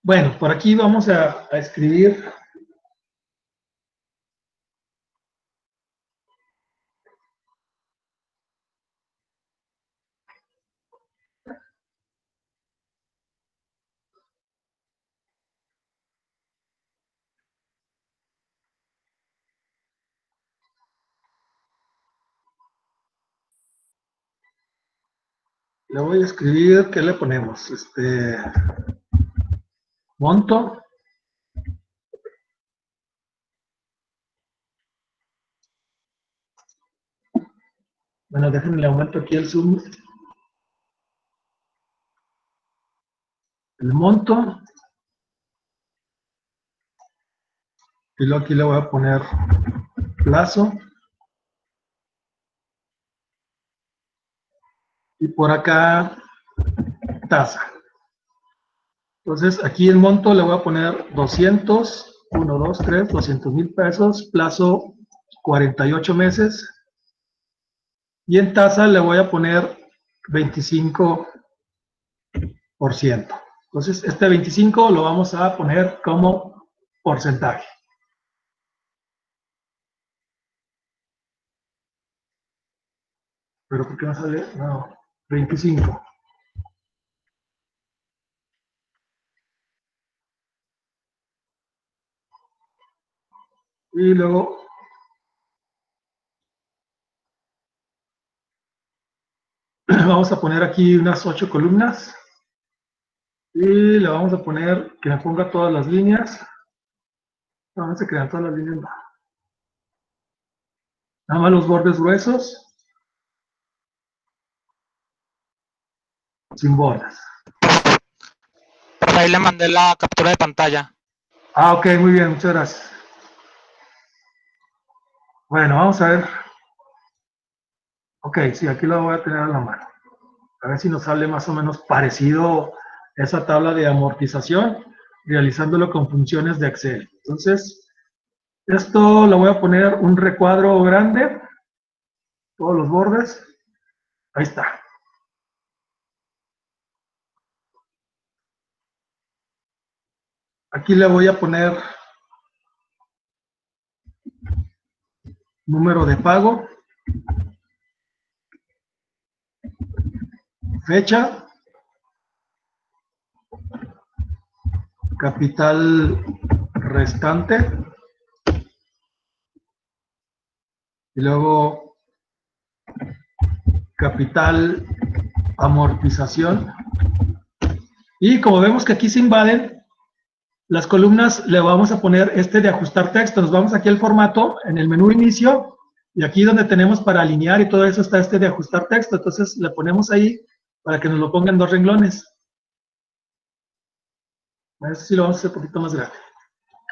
Bueno, por aquí vamos a escribir. Le voy a escribir, ¿qué le ponemos? Monto. Bueno, déjenme le aumento aquí el zoom. El monto. Y luego aquí le voy a poner plazo. Y por acá, tasa. Entonces, aquí el monto le voy a poner 200, 1, 2, 3, 200,000 pesos, plazo 48 meses. Y en tasa le voy a poner 25%. Entonces, este 25 lo vamos a poner como porcentaje. ¿Pero por qué no sale? No, 25. Y luego vamos a poner aquí unas 8 columnas. Y le vamos a poner que me ponga todas las líneas. No se crean todas las líneas. No. Nada más los bordes gruesos. Sin bordes. Profe, ahí le mandé la captura de pantalla. Ah, ok, muy bien, muchas gracias. Bueno, vamos a ver. Ok, sí, aquí lo voy a tener a la mano. A ver si nos sale más o menos parecido esa tabla de amortización, realizándolo con funciones de Excel. Entonces, esto lo voy a poner un recuadro grande, todos los bordes. Ahí está. Aquí le voy a poner número de pago, fecha, capital restante y luego capital amortización. Y como vemos que aquí se invaden, las columnas le vamos a poner de ajustar texto. Nos vamos aquí al formato, en el menú inicio, y aquí donde tenemos para alinear y todo eso está de ajustar texto. Entonces le ponemos ahí para que nos lo pongan 2 renglones. A ver si lo vamos a hacer un poquito más grande.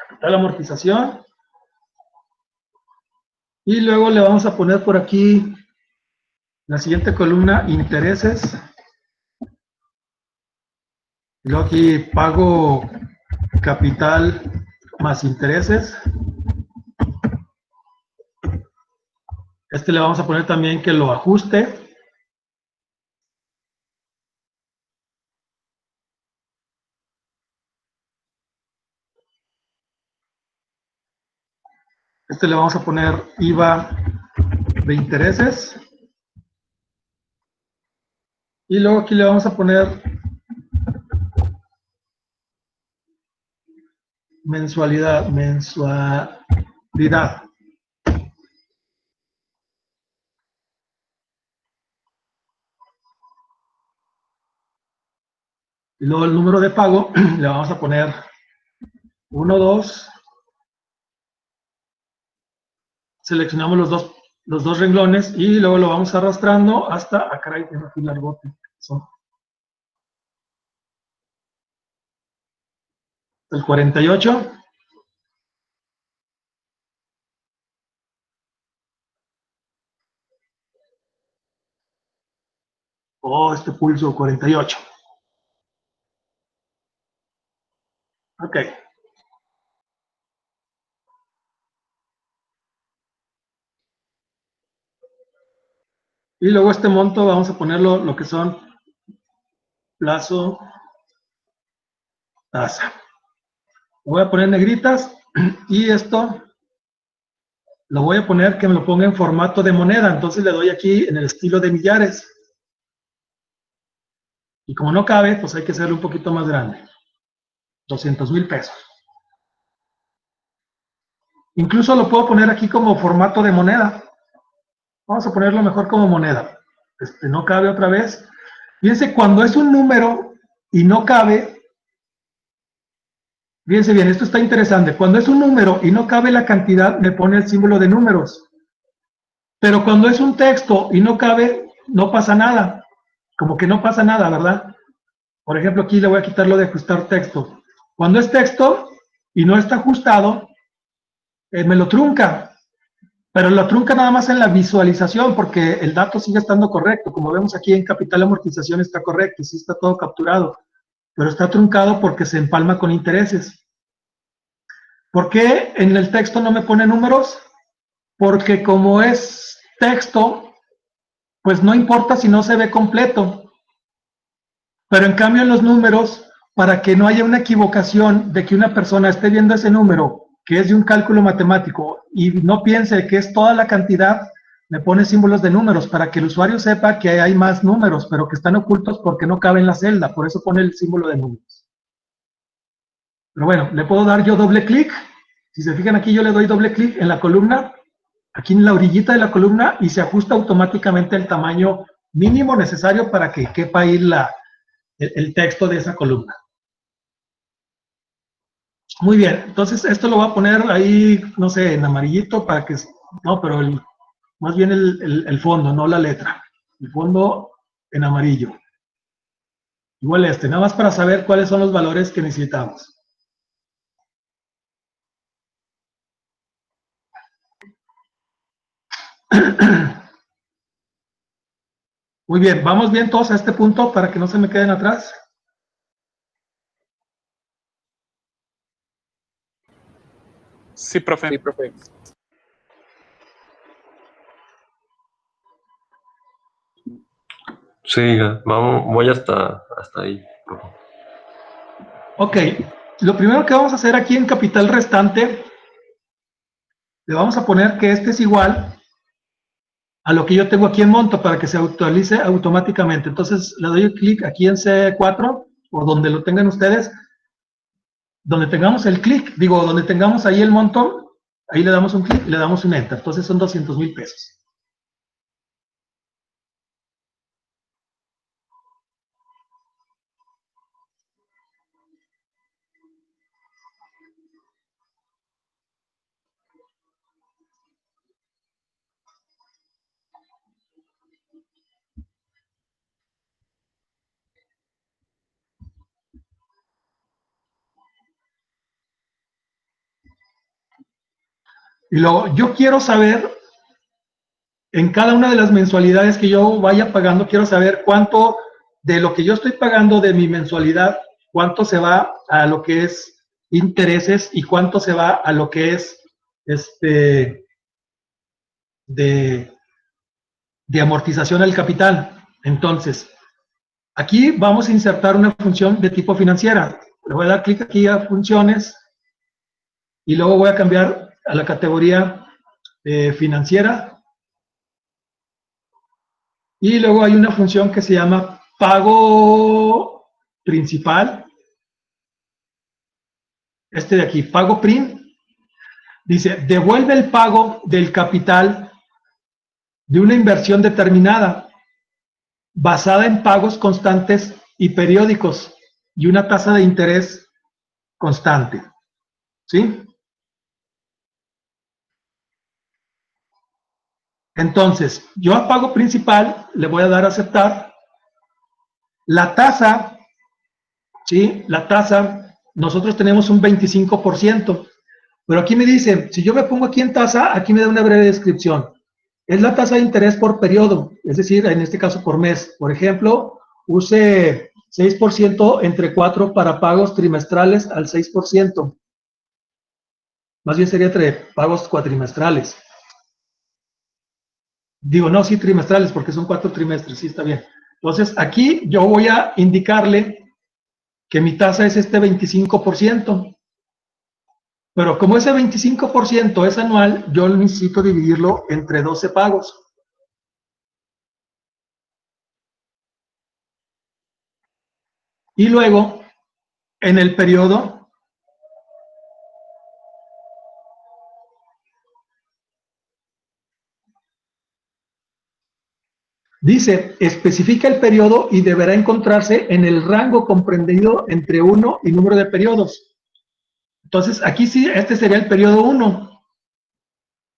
Capital amortización. Y luego le vamos a poner por aquí la siguiente columna, intereses. Y luego aquí pago capital más intereses. Le vamos a poner también que lo ajuste. Le vamos a poner IVA de intereses. Y luego aquí le vamos a poner mensualidad. Y luego el número de pago le vamos a poner 1, 2. Seleccionamos los dos renglones y luego lo vamos arrastrando hasta, caray, tengo aquí largote. El 48. Oh, pulso 48. Ok. Y luego monto vamos a ponerlo lo que son plazo, tasa. Voy a poner negritas y esto lo voy a poner que me lo ponga en formato de moneda. Entonces le doy aquí en el estilo de millares. Y como no cabe, pues hay que hacerlo un poquito más grande. 200,000 pesos. Incluso lo puedo poner aquí como formato de moneda. Vamos a ponerlo mejor como moneda. No cabe otra vez. Fíjense, cuando es un número y no cabe, fíjense bien, esto está interesante. Cuando es un número y no cabe la cantidad, me pone el símbolo de números. Pero cuando es un texto y no cabe, no pasa nada. Como que no pasa nada, ¿verdad? Por ejemplo, aquí le voy a quitar lo de ajustar texto. Cuando es texto y no está ajustado, me lo trunca. Pero lo trunca nada más en la visualización, porque el dato sigue estando correcto. Como vemos aquí en capital amortización está correcto, sí está todo capturado. Pero está truncado porque se empalma con intereses. ¿Por qué en el texto no me pone números? Porque como es texto, pues no importa si no se ve completo. Pero en cambio en los números, para que no haya una equivocación de que una persona esté viendo ese número, que es de un cálculo matemático, y no piense que es toda la cantidad, me pone símbolos de números, para que el usuario sepa que hay más números, pero que están ocultos porque no cabe en la celda, por eso pone el símbolo de números. Pero bueno, le puedo dar yo doble clic. Si se fijan aquí, yo le doy doble clic en la columna, aquí en la orillita de la columna, y se ajusta automáticamente el tamaño mínimo necesario para que quepa ahí el texto de esa columna. Muy bien, entonces esto lo voy a poner ahí, no sé, en amarillito para que, no, pero más bien el fondo, no la letra. El fondo en amarillo. Igual nada más para saber cuáles son los valores que necesitamos. Muy bien, vamos bien todos a este punto para que no se me queden atrás. Sí, profe. Sí, profe. Sí, voy hasta ahí. Ok, lo primero que vamos a hacer aquí en capital restante, le vamos a poner que es igual a lo que yo tengo aquí en monto para que se actualice automáticamente. Entonces le doy clic aquí en C4 o donde lo tengan ustedes, donde tengamos el clic, donde tengamos ahí el monto, ahí le damos un clic y le damos un enter. Entonces son 200,000 pesos. Y luego, yo quiero saber, en cada una de las mensualidades que yo vaya pagando, quiero saber cuánto de lo que yo estoy pagando de mi mensualidad, cuánto se va a lo que es intereses y cuánto se va a lo que es de amortización al capital. Entonces, aquí vamos a insertar una función de tipo financiera. Le voy a dar clic aquí a funciones y luego voy a cambiar a la categoría financiera. Y luego hay una función que se llama pago principal. Este de aquí, pago prim. Dice, devuelve el pago del capital de una inversión determinada, basada en pagos constantes y periódicos, y una tasa de interés constante. ¿Sí? Entonces, yo a pago principal le voy a dar a aceptar. La tasa, ¿sí? La tasa, nosotros tenemos un 25%, pero aquí me dice, si yo me pongo aquí en tasa, aquí me da una breve descripción. Es la tasa de interés por periodo, es decir, en este caso por mes. Por ejemplo, use 6% entre 4 para pagos trimestrales al 6%. Más bien sería entre pagos cuatrimestrales. Digo, no, sí, trimestrales, porque son 4 trimestres, sí, está bien. Entonces, aquí yo voy a indicarle que mi tasa es este 25%. Pero como ese 25% es anual, yo necesito dividirlo entre 12 pagos. Y luego, en el periodo, dice, especifica el periodo y deberá encontrarse en el rango comprendido entre 1 y número de periodos. Entonces, aquí sí, este sería el periodo 1.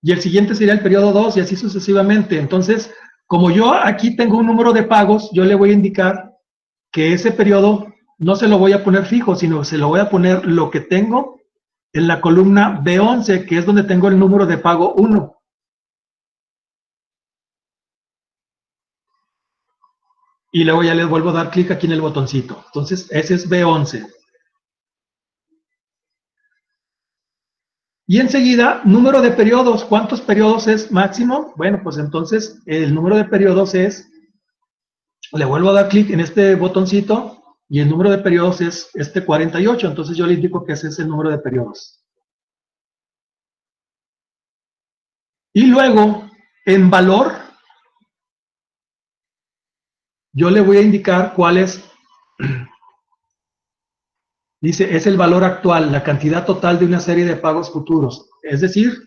Y el siguiente sería el periodo 2 y así sucesivamente. Entonces, como yo aquí tengo un número de pagos, yo le voy a indicar que ese periodo no se lo voy a poner fijo, sino se lo voy a poner lo que tengo en la columna B11, que es donde tengo el número de pago 1. Y luego ya les vuelvo a dar clic aquí en el botoncito. Entonces, ese es B11. Y enseguida, número de periodos. ¿Cuántos periodos es máximo? Bueno, pues entonces el número de periodos es, le vuelvo a dar clic en este botoncito y el número de periodos es este 48. Entonces yo le indico que ese es el número de periodos. Y luego, en valor, yo le voy a indicar cuál es, dice, es el valor actual, la cantidad total de una serie de pagos futuros. Es decir,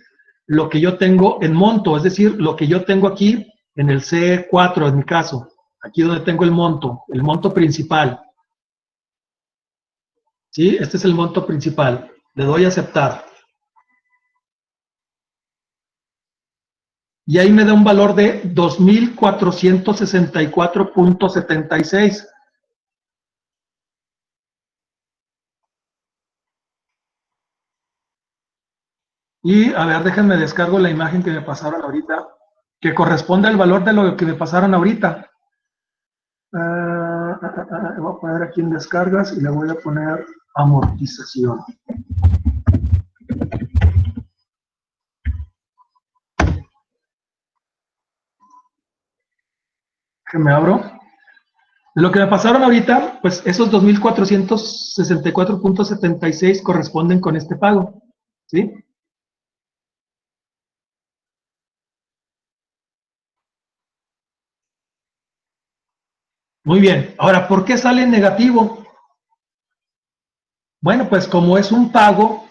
lo que yo tengo en monto, es decir, lo que yo tengo aquí en el C4, en mi caso, aquí donde tengo el monto principal. ¿Sí? Este es el monto principal. Le doy a aceptar. Y ahí me da un valor de 2,464.76. Y, a ver, déjenme descargo la imagen que me pasaron ahorita, que corresponde al valor de lo que me pasaron ahorita. Voy a poner aquí en descargas y le voy a poner amortización. Que me abro. Lo que me pasaron ahorita, pues esos 2,464.76 corresponden con este pago. ¿Sí? Muy bien. Ahora, ¿por qué sale en negativo? Bueno, pues como es un pago,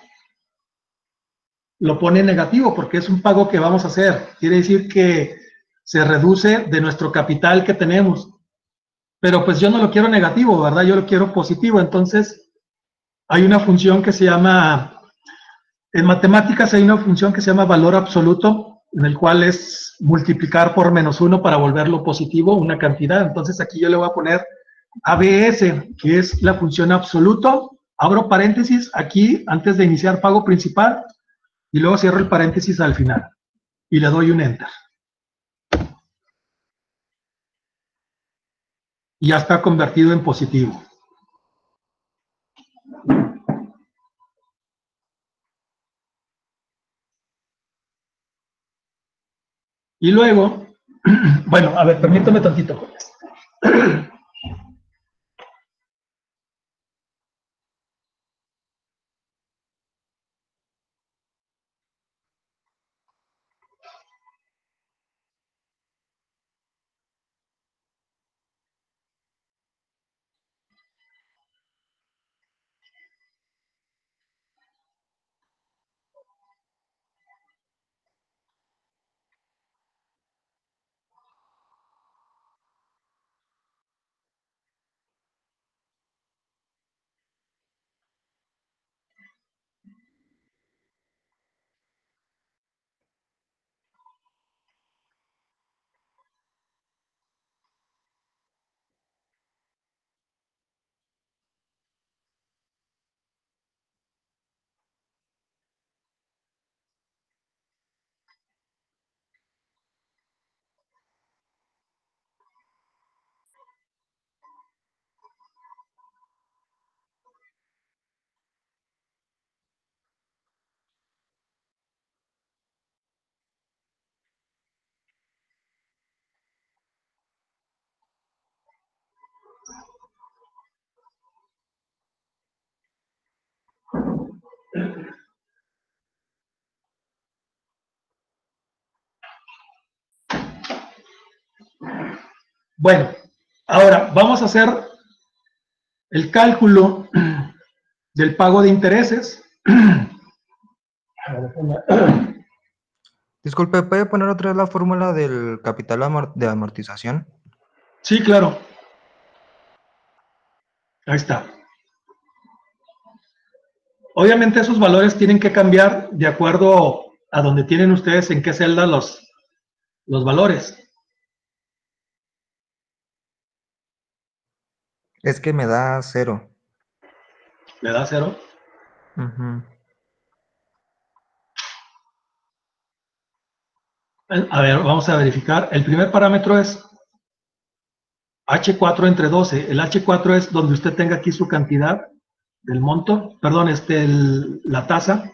lo pone en negativo porque es un pago que vamos a hacer. Quiere decir que se reduce de nuestro capital que tenemos. Pero pues yo no lo quiero negativo, ¿verdad? Yo lo quiero positivo. Entonces, hay una función que se llama En matemáticas hay una función que se llama valor absoluto, en el cual es multiplicar por -1 para volverlo positivo, una cantidad. Entonces aquí yo le voy a poner ABS, que es la función absoluto. Abro paréntesis aquí antes de iniciar pago principal y luego cierro el paréntesis al final y le doy un enter. Y ya está convertido en positivo. Y luego, bueno, a ver, permítame tantito. Bueno, ahora vamos a hacer el cálculo del pago de intereses. Disculpe, ¿puede poner otra vez la fórmula del capital de amortización? Sí, claro. Ahí está. Obviamente esos valores tienen que cambiar de acuerdo a donde tienen ustedes en qué celda los valores. Es que me da 0. ¿Le da 0? Ujú. A ver, vamos a verificar. El primer parámetro es H4 entre 12. El H4 es donde usted tenga aquí su cantidad del monto, perdón, la tasa.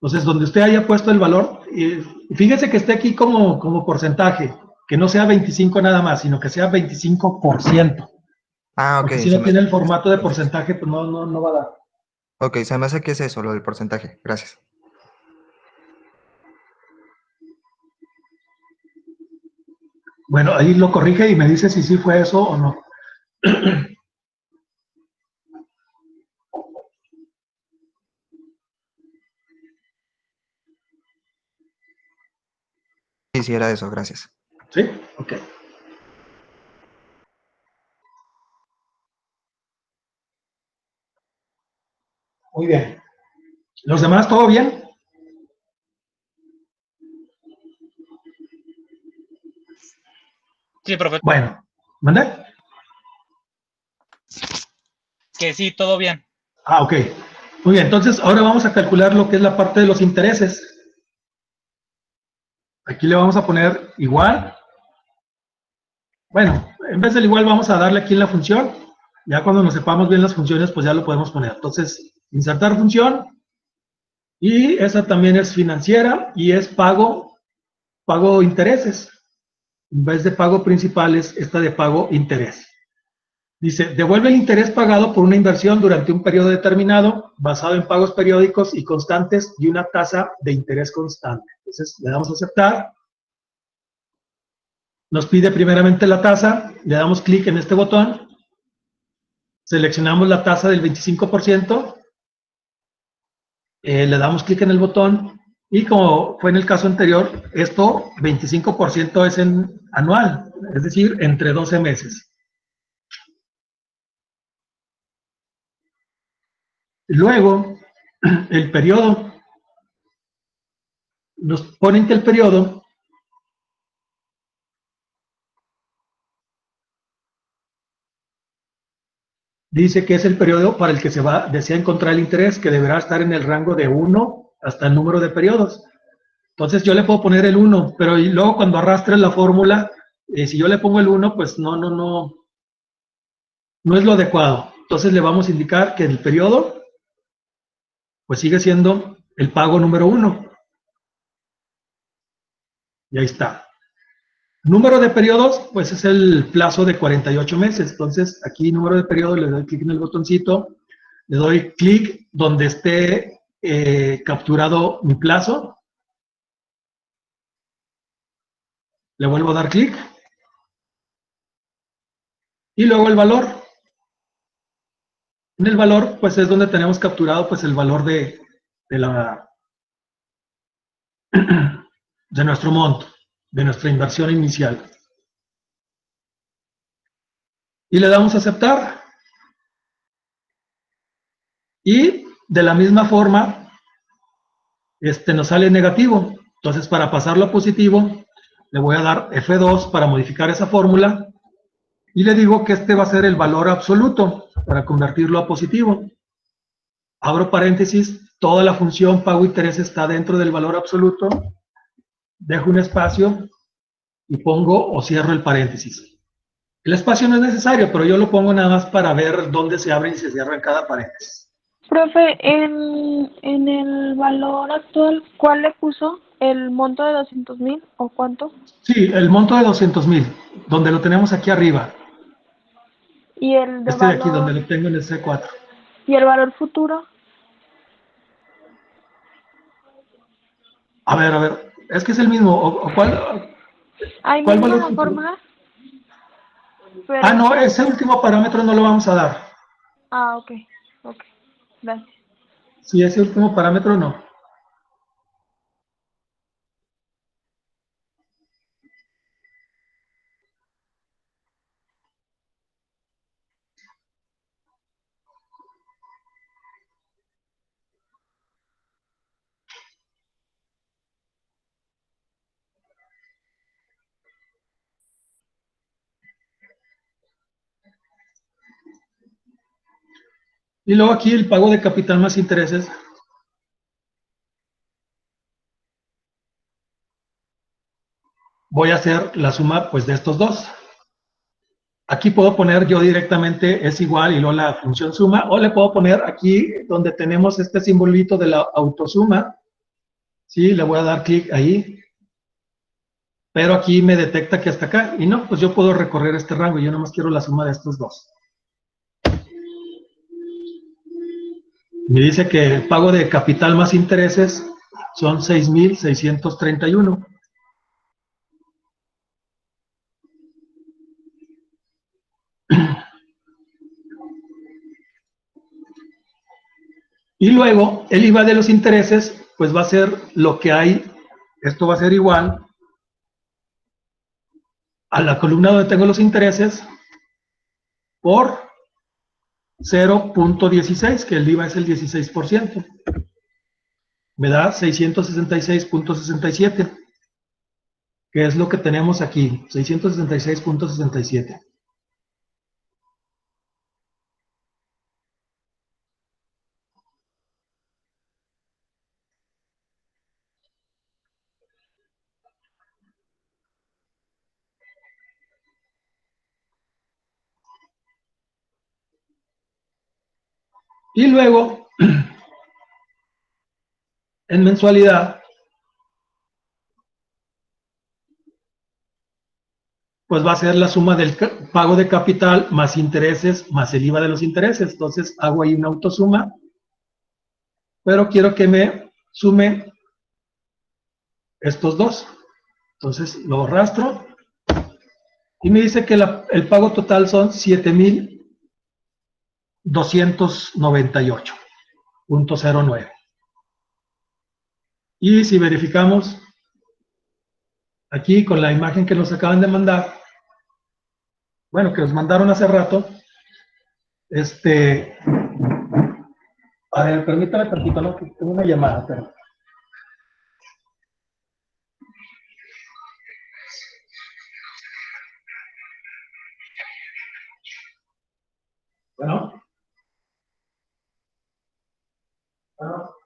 Entonces, donde usted haya puesto el valor, fíjese que esté aquí como porcentaje, que no sea 25 nada más, sino que sea 25%. Ah, ok. Porque si no tiene el formato de porcentaje, pues no va a dar. Ok, se me hace que es eso, lo del porcentaje. Gracias. Bueno, ahí lo corrige y me dice si sí fue eso o no. Sí, sí, era eso, gracias. ¿Sí? Ok. Muy bien. ¿Los demás todo bien? Sí, profe. Bueno, ¿mandé? Que sí, todo bien. Ah, ok. Muy bien, entonces ahora vamos a calcular lo que es la parte de los intereses. Aquí le vamos a poner igual. Bueno, en vez del igual vamos a darle aquí en la función. Ya cuando nos sepamos bien las funciones, pues ya lo podemos poner. Entonces, insertar función. Y esa también es financiera y es pago intereses. En vez de pago principal es esta de pago interés. Dice, devuelve el interés pagado por una inversión durante un periodo determinado, basado en pagos periódicos y constantes y una tasa de interés constante. Entonces, le damos a aceptar. Nos pide primeramente la tasa, le damos clic en este botón, seleccionamos la tasa del 25%, le damos clic en el botón y como fue en el caso anterior, esto 25% es en anual, es decir, entre 12 meses. Luego, el periodo. Nos ponen que el periodo dice que es el periodo para el que desea encontrar el interés, que deberá estar en el rango de 1 hasta el número de periodos. Entonces yo le puedo poner el 1, pero y luego cuando arrastre la fórmula, si yo le pongo el 1, pues no es lo adecuado. Entonces le vamos a indicar que el periodo pues sigue siendo el pago número 1. Y ahí está. Número de periodos, pues es el plazo de 48 meses. Entonces, aquí número de periodos, le doy clic en el botoncito, le doy clic donde esté capturado mi plazo. Le vuelvo a dar clic. Y luego el valor. En el valor, pues es donde tenemos capturado pues el valor de nuestro monto, de nuestra inversión inicial. Y le damos a aceptar. Y de la misma forma, nos sale negativo. Entonces, para pasarlo a positivo, le voy a dar F2 para modificar esa fórmula. Y le digo que este va a ser el valor absoluto para convertirlo a positivo. Abro paréntesis, toda la función pago interés está dentro del valor absoluto. Dejo un espacio y pongo o cierro el paréntesis. El espacio no es necesario, pero yo lo pongo nada más para ver dónde se abre y se cierra en cada paréntesis. Profe, en el valor actual, ¿cuál le puso? ¿El monto de 200,000 o cuánto? Sí, el monto de 200,000, donde lo tenemos aquí arriba. ¿Y el de Este de aquí, valor, donde lo tengo en el C4. y el valor futuro? A ver, es que es el mismo. ¿O cuál? Ahí ¿Cuál mismo valor la futuro? fórmula. Pero Ah, no, ese último parámetro no lo vamos a dar. Ah, ok, gracias. Sí, ese último parámetro no. Y luego aquí el pago de capital más intereses. Voy a hacer la suma pues de estos dos. Aquí puedo poner yo directamente es igual y luego la función suma, o le puedo poner aquí donde tenemos este simbolito de la autosuma. Sí, le voy a dar clic ahí. Pero aquí me detecta que hasta acá. Y no, pues yo puedo recorrer este rango. Yo nomás quiero la suma de estos dos. Me dice que el pago de capital más intereses son 6,631. Y luego, el IVA de los intereses, pues va a ser lo que hay. Esto va a ser igual a la columna donde tengo los intereses por 0.16, que el IVA es el 16%. Me da 666.67, que es lo que tenemos aquí, 666.67. Y luego, en mensualidad, pues va a ser la suma del pago de capital más intereses más el IVA de los intereses. Entonces hago ahí una autosuma, pero quiero que me sume estos dos. Entonces lo arrastro y me dice que el pago total son 7,298.09. Y si verificamos aquí con la imagen que nos acaban de mandar, bueno, que nos mandaron hace rato, A ver, permítame tantito, ¿no? Que tengo una llamada, pero... Bueno. Bueno.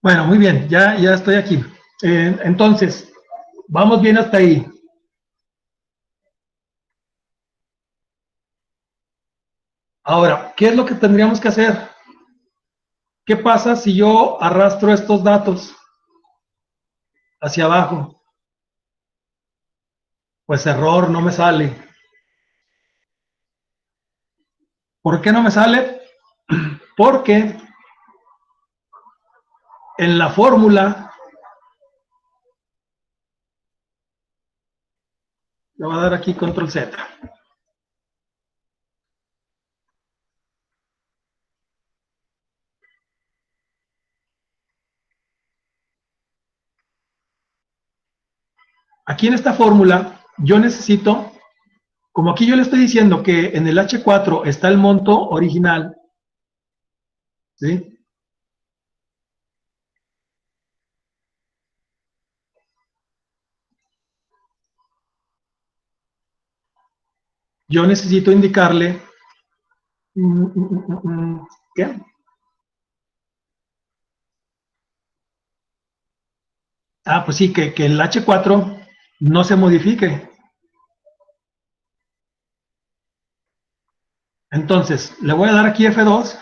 Bueno, muy bien, ya estoy aquí. Entonces, vamos bien hasta ahí. Ahora, ¿qué es lo que tendríamos que hacer? ¿Qué pasa si yo arrastro estos datos hacia abajo? Pues error, no me sale. ¿Por qué no me sale? Porque en la fórmula, le voy a dar aquí control Z. Aquí en esta fórmula, yo necesito, como aquí yo le estoy diciendo que en el H4 está el monto original, ¿sí? Yo necesito indicarle, ¿qué? Ah, pues sí, que el H4 no se modifique. Entonces, le voy a dar aquí F2.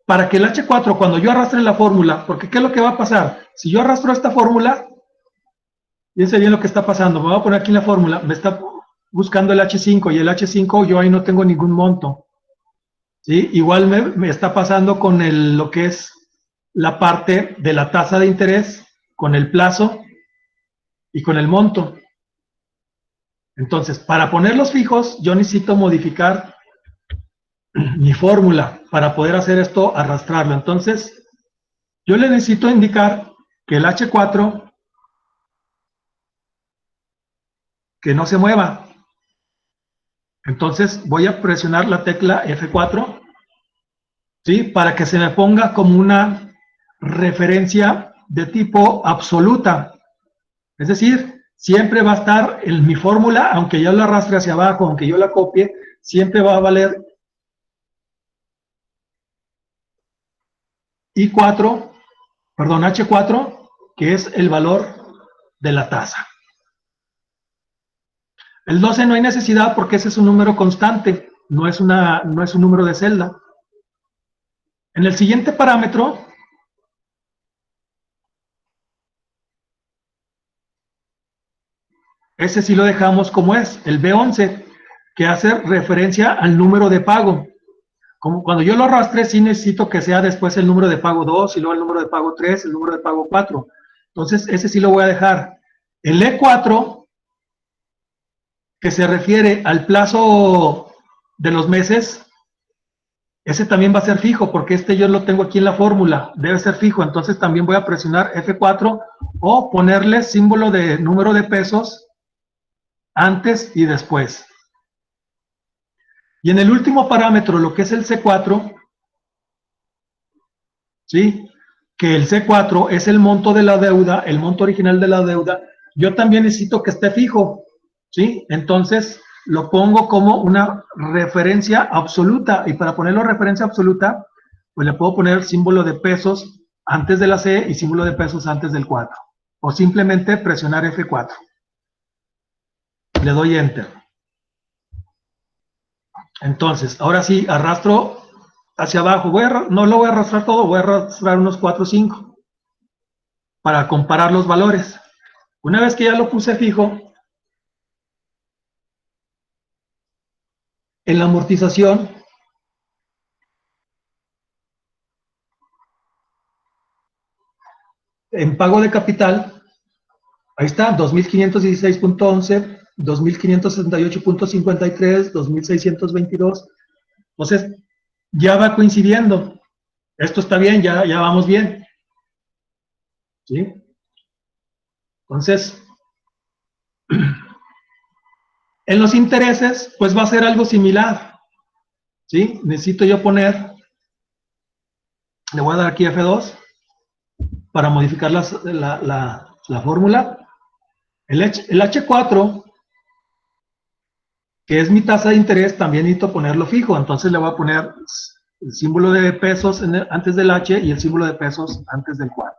Para que el H4, cuando yo arrastre la fórmula, porque ¿qué es lo que va a pasar? Si yo arrastro esta fórmula, fíjense bien lo que está pasando, me voy a poner aquí en la fórmula, me está buscando el H5 y el H5 yo ahí no tengo ningún monto. ¿Sí? Igual me está pasando con lo que es la parte de la tasa de interés, con el plazo y con el monto. Entonces, para ponerlos fijos, yo necesito modificar mi fórmula para poder hacer esto, arrastrarlo. Entonces, yo le necesito indicar que el H4, que no se mueva. Entonces, voy a presionar la tecla F4, ¿sí? Para que se me ponga como una referencia de tipo absoluta. Es decir, siempre va a estar en mi fórmula, aunque yo la arrastre hacia abajo, aunque yo la copie, siempre va a valer H4, que es el valor de la tasa. El 12 no hay necesidad porque ese es un número constante, no es un número de celda. En el siguiente parámetro, ese sí lo dejamos como es, el B11, que hace referencia al número de pago. Como cuando yo lo arrastre, sí necesito que sea después el número de pago 2, y luego el número de pago 3, el número de pago 4. Entonces, ese sí lo voy a dejar. El E4, que se refiere al plazo de los meses, ese también va a ser fijo, porque este yo lo tengo aquí en la fórmula, debe ser fijo. Entonces, también voy a presionar F4 o ponerle símbolo de número de pesos antes y después. Y en el último parámetro, lo que es el C4, ¿sí? Que el C4 es el monto de la deuda, el monto original de la deuda, yo también necesito que esté fijo, ¿sí? Entonces, lo pongo como una referencia absoluta, y para ponerlo referencia absoluta, pues le puedo poner símbolo de pesos antes de la C y símbolo de pesos antes del 4. O simplemente presionar F4. Le doy Enter. Entonces, ahora sí, arrastro hacia abajo. No lo voy a arrastrar todo, voy a arrastrar unos 4 o 5 para comparar los valores. Una vez que ya lo puse fijo, en la amortización, en pago de capital, ahí está, 2.516.11, 2.568.53, 2.622. Entonces, ya va coincidiendo. Esto está bien, ya vamos bien. ¿Sí? Entonces, en los intereses, pues va a ser algo similar. ¿Sí? Necesito yo poner, le voy a dar aquí F2 para modificar la fórmula. El H4, que es mi tasa de interés, también necesito ponerlo fijo. Entonces le voy a poner el símbolo de pesos antes del H y el símbolo de pesos antes del 4.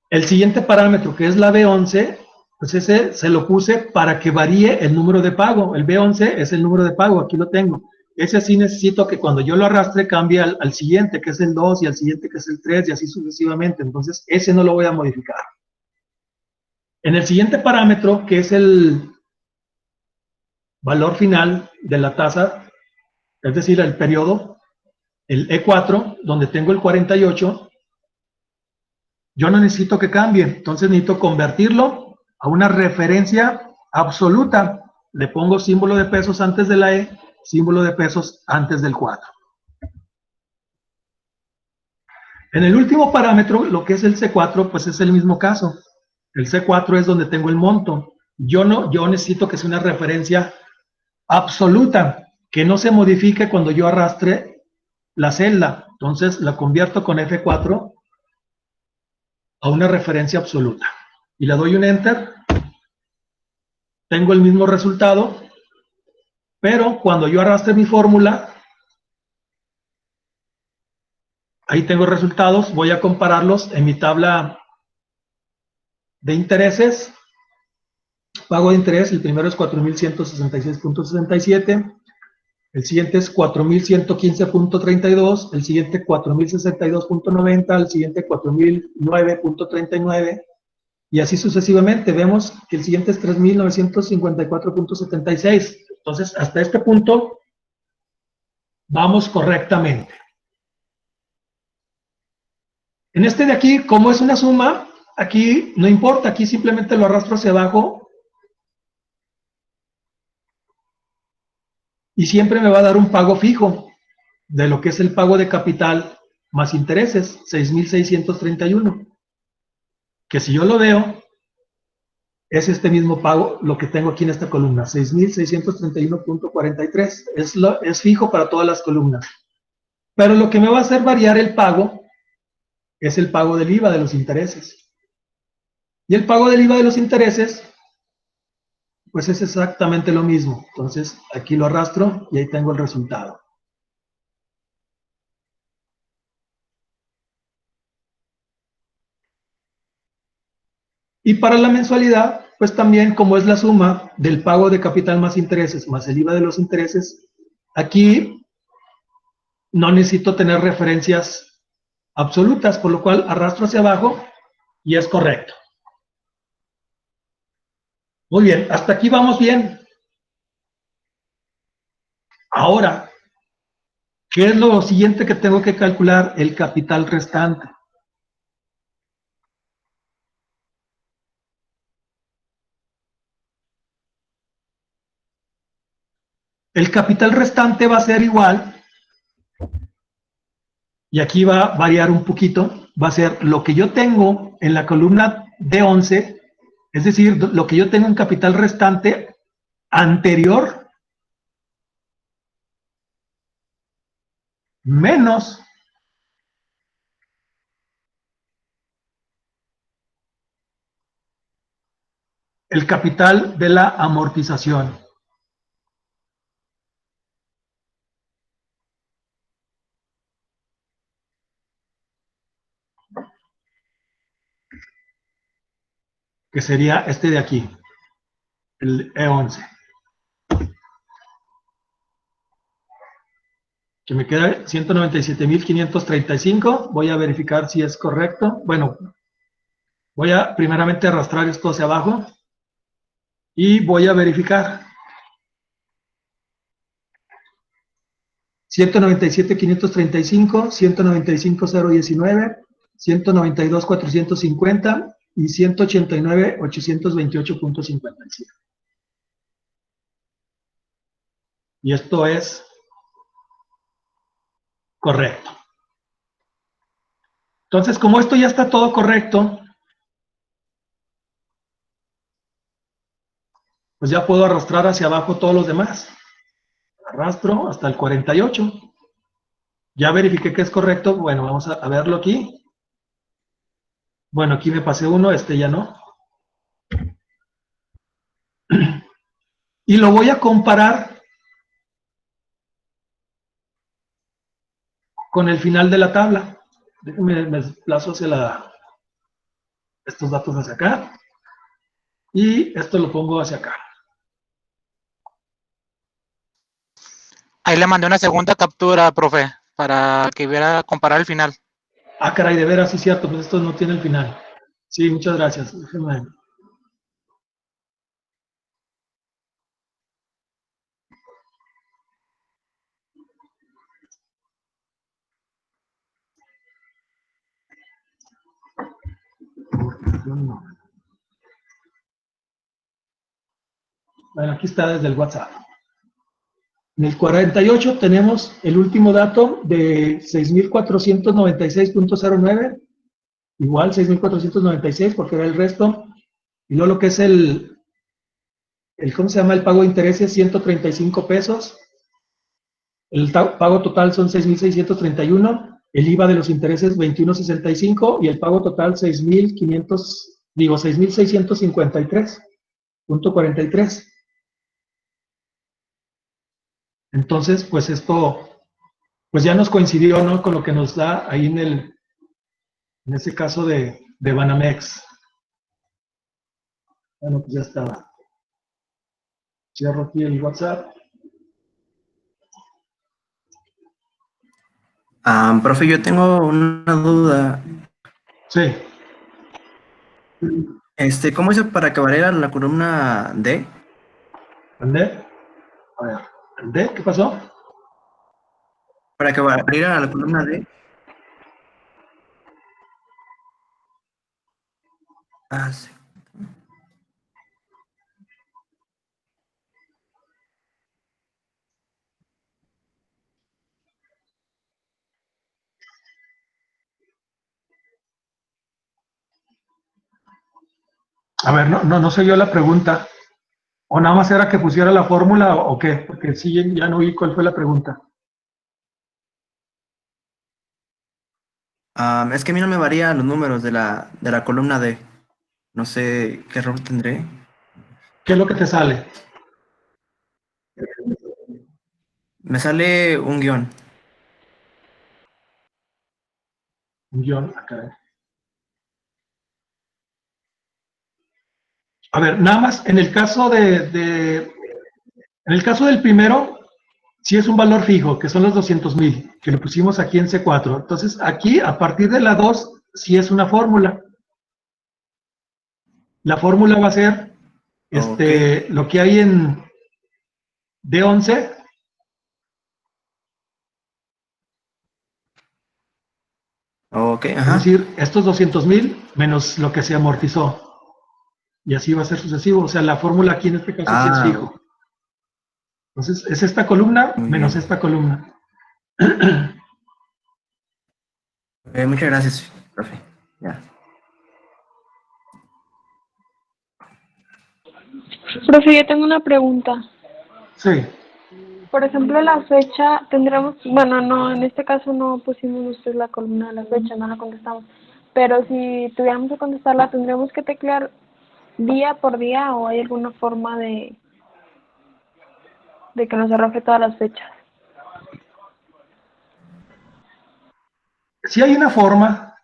El siguiente parámetro, que es la B11, pues ese se lo puse para que varíe el número de pago. El B11 es el número de pago, aquí lo tengo. Ese sí necesito que cuando yo lo arrastre cambie al siguiente, que es el 2, y al siguiente, que es el 3, y así sucesivamente. Entonces, ese no lo voy a modificar. En el siguiente parámetro, que es el valor final de la tasa, es decir, el periodo, el E4, donde tengo el 48, yo no necesito que cambie, entonces necesito convertirlo a una referencia absoluta. Le pongo símbolo de pesos antes de la E, símbolo de pesos antes del 4. En el último parámetro, lo que es el C4, pues es el mismo caso. El C4 es donde tengo el monto. Yo necesito que sea una referencia absoluta, que no se modifique cuando yo arrastre la celda. Entonces la convierto con F4 a una referencia absoluta. Y le doy un Enter. Tengo el mismo resultado, pero cuando yo arrastre mi fórmula, ahí tengo resultados. Voy a compararlos en mi tabla de intereses, pago de interés, el primero es 4.166.67, el siguiente es 4.115.32, el siguiente 4.062.90, el siguiente 4.009.39, y así sucesivamente. Vemos que el siguiente es 3.954.76. Entonces, hasta este punto, vamos correctamente. En este de aquí, como es una suma, aquí no importa, aquí simplemente lo arrastro hacia abajo y siempre me va a dar un pago fijo de lo que es el pago de capital más intereses, 6.631, que si yo lo veo, es este mismo pago lo que tengo aquí en esta columna, 6.631.43, es fijo para todas las columnas. Pero lo que me va a hacer variar el pago es el pago del IVA de los intereses. Y el pago del IVA de los intereses, pues es exactamente lo mismo. Entonces, aquí lo arrastro y ahí tengo el resultado. Y para la mensualidad, pues también como es la suma del pago de capital más intereses más el IVA de los intereses, aquí no necesito tener referencias absolutas, por lo cual arrastro hacia abajo y es correcto. Muy bien, hasta aquí vamos bien. Ahora, ¿qué es lo siguiente que tengo que calcular? El capital restante. El capital restante va a ser igual, y aquí va a variar un poquito, va a ser lo que yo tengo en la columna D11, es decir, lo que yo tengo en capital restante anterior, menos el capital de la amortización. Que sería este de aquí, el E11. Que me queda 197.535. Voy a verificar si es correcto. Bueno, voy a primeramente arrastrar esto hacia abajo y voy a verificar. 197.535, 195.019, 192.450 y 189.828.57. Y esto es correcto. Entonces, como esto ya está todo correcto, pues ya puedo arrastrar hacia abajo todos los demás. Arrastro hasta el 48. Ya verifiqué que es correcto. Bueno, vamos a verlo aquí. Bueno, aquí me pasé uno, este ya no. Y lo voy a comparar con el final de la tabla. Déjenme, me desplazo hacia estos datos hacia acá. Y esto lo pongo hacia acá. Ahí le mandé una segunda captura, profe, para que viera comparar el final. Ah, caray, de veras, sí es cierto, pues esto no tiene el final. Sí, muchas gracias. Déjenme. Bueno, aquí está desde el WhatsApp. En el 48 tenemos el último dato de 6.496.09, igual 6.496 porque era el resto, y luego lo que es ¿cómo se llama? El pago de intereses, 135 pesos, el pago total son 6.631, el IVA de los intereses 21.65 y el pago total 6.653.43. Entonces, pues esto, pues ya nos coincidió, ¿no? Con lo que nos da ahí en este caso de Banamex. Bueno, pues ya está. Cierro aquí el WhatsApp. Profe, yo tengo una duda. Sí. ¿Cómo hice para que valiera la columna D? ¿Andé? A ver, ¿andé? ¿Qué pasó? Para que valiera la columna D. Sí. A ver, no sé yo la pregunta. ¿O nada más era que pusiera la fórmula o qué? Porque sí, ya no vi cuál fue la pregunta. Es que a mí no me varían los números de la columna D. No sé qué error tendré. ¿Qué es lo que te sale? Me sale un guión. Un guión acá. A ver, nada más, en el caso en el caso del primero, sí es un valor fijo, que son los 200,000, que lo pusimos aquí en C4. Entonces, aquí, a partir de la 2, sí es una fórmula. La fórmula va a ser Ok. lo que hay en D11, Ok, es ajá. decir, estos 200,000 menos lo que se amortizó. Y así va a ser sucesivo. O sea, la fórmula aquí en este caso sí es fijo. Entonces, es esta columna Muy menos bien. esta columna. Muchas gracias, profe. Ya. Profe, yo tengo una pregunta. Sí. Por ejemplo, la fecha, tendremos, bueno, no, en este caso no pusimos nosotros la columna de la fecha, no la contestamos. Pero si tuviéramos que contestarla, ¿tendríamos que teclear día por día o hay alguna forma de que nos arroje todas las fechas? Si hay una forma,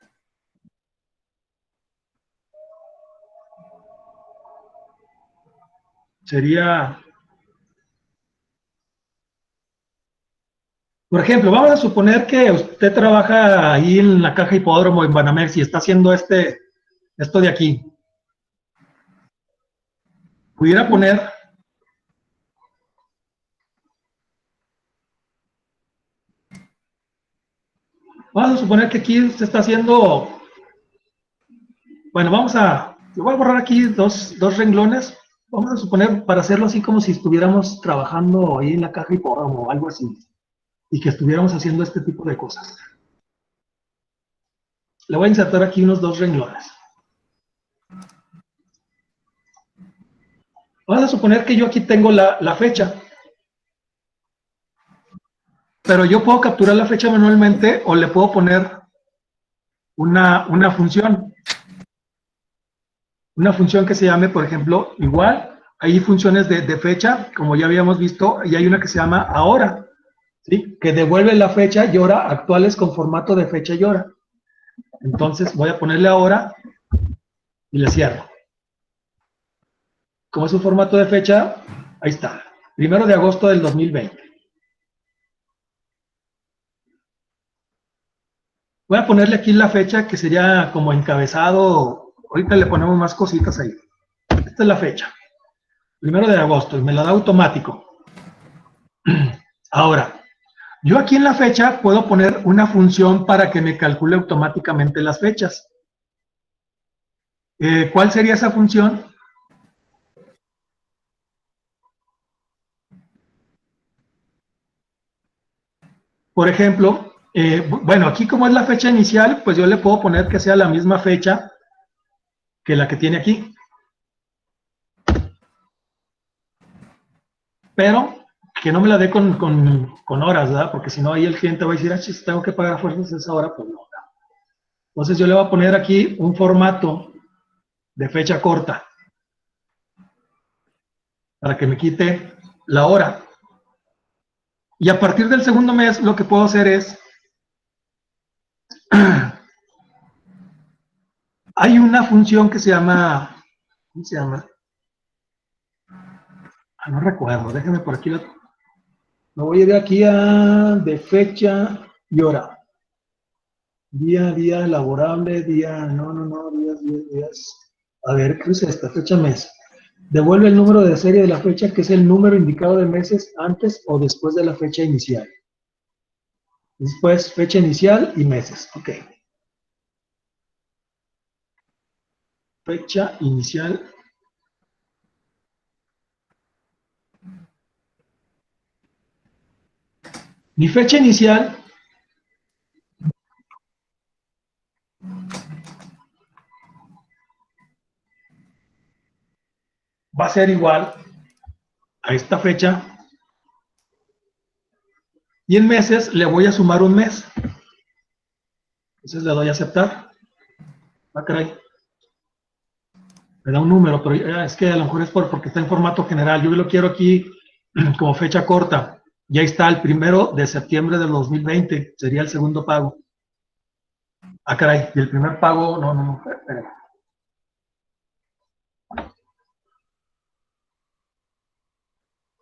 sería, por ejemplo, vamos a suponer que usted trabaja ahí en la caja hipódromo en Banamex y está haciendo esto de aquí. Pudiera poner, vamos a suponer que aquí usted está haciendo, bueno, yo voy a borrar aquí dos renglones. Vamos a suponer para hacerlo así como si estuviéramos trabajando ahí en la caja hipódromo o algo así. Y que estuviéramos haciendo este tipo de cosas. Le voy a insertar aquí unos 2 renglones. Vamos a suponer que yo aquí tengo la fecha. Pero yo puedo capturar la fecha manualmente o le puedo poner una función. Una función que se llame, por ejemplo, igual. Hay funciones de fecha, como ya habíamos visto, y hay una que se llama ahora, ¿sí? Que devuelve la fecha y hora actuales con formato de fecha y hora. Entonces voy a ponerle ahora y le cierro. Como es un formato de fecha, ahí está. 1 de agosto del 2020. Voy a ponerle aquí la fecha que sería como encabezado. Ahorita le ponemos más cositas ahí. Esta es la fecha. 1 de agosto y me la da automático. Ahora, yo aquí en la fecha puedo poner una función para que me calcule automáticamente las fechas. ¿Cuál sería esa función? Por ejemplo, bueno, aquí como es la fecha inicial, pues yo le puedo poner que sea la misma fecha que la que tiene aquí. Pero que no me la dé con horas, ¿verdad? Porque si no, ahí el cliente va a decir, ah, chis, tengo que pagar a fuerzas esa hora, pues no. Entonces yo le voy a poner aquí un formato de fecha corta para que me quite la hora. Y a partir del segundo mes lo que puedo hacer es, hay una función que se llama, ¿cómo se llama? No recuerdo, déjenme por aquí. Me voy a ir aquí a de fecha y hora. Día laborable, días. A ver, ¿qué es esta? Fecha, mes. Devuelve el número de serie de la fecha, que es el número indicado de meses antes o después de la fecha inicial. Después, fecha inicial y meses. Ok. Fecha inicial. Mi fecha inicial va a ser igual a esta fecha. Y en meses le voy a sumar un mes. Entonces le doy a aceptar. Ah, caray. Me da un número, pero es que a lo mejor es porque está en formato general. Yo lo quiero aquí como fecha corta. Ya está el 1 de septiembre del 2020. Sería el segundo pago. Ah, caray. Y el primer pago, no, espera.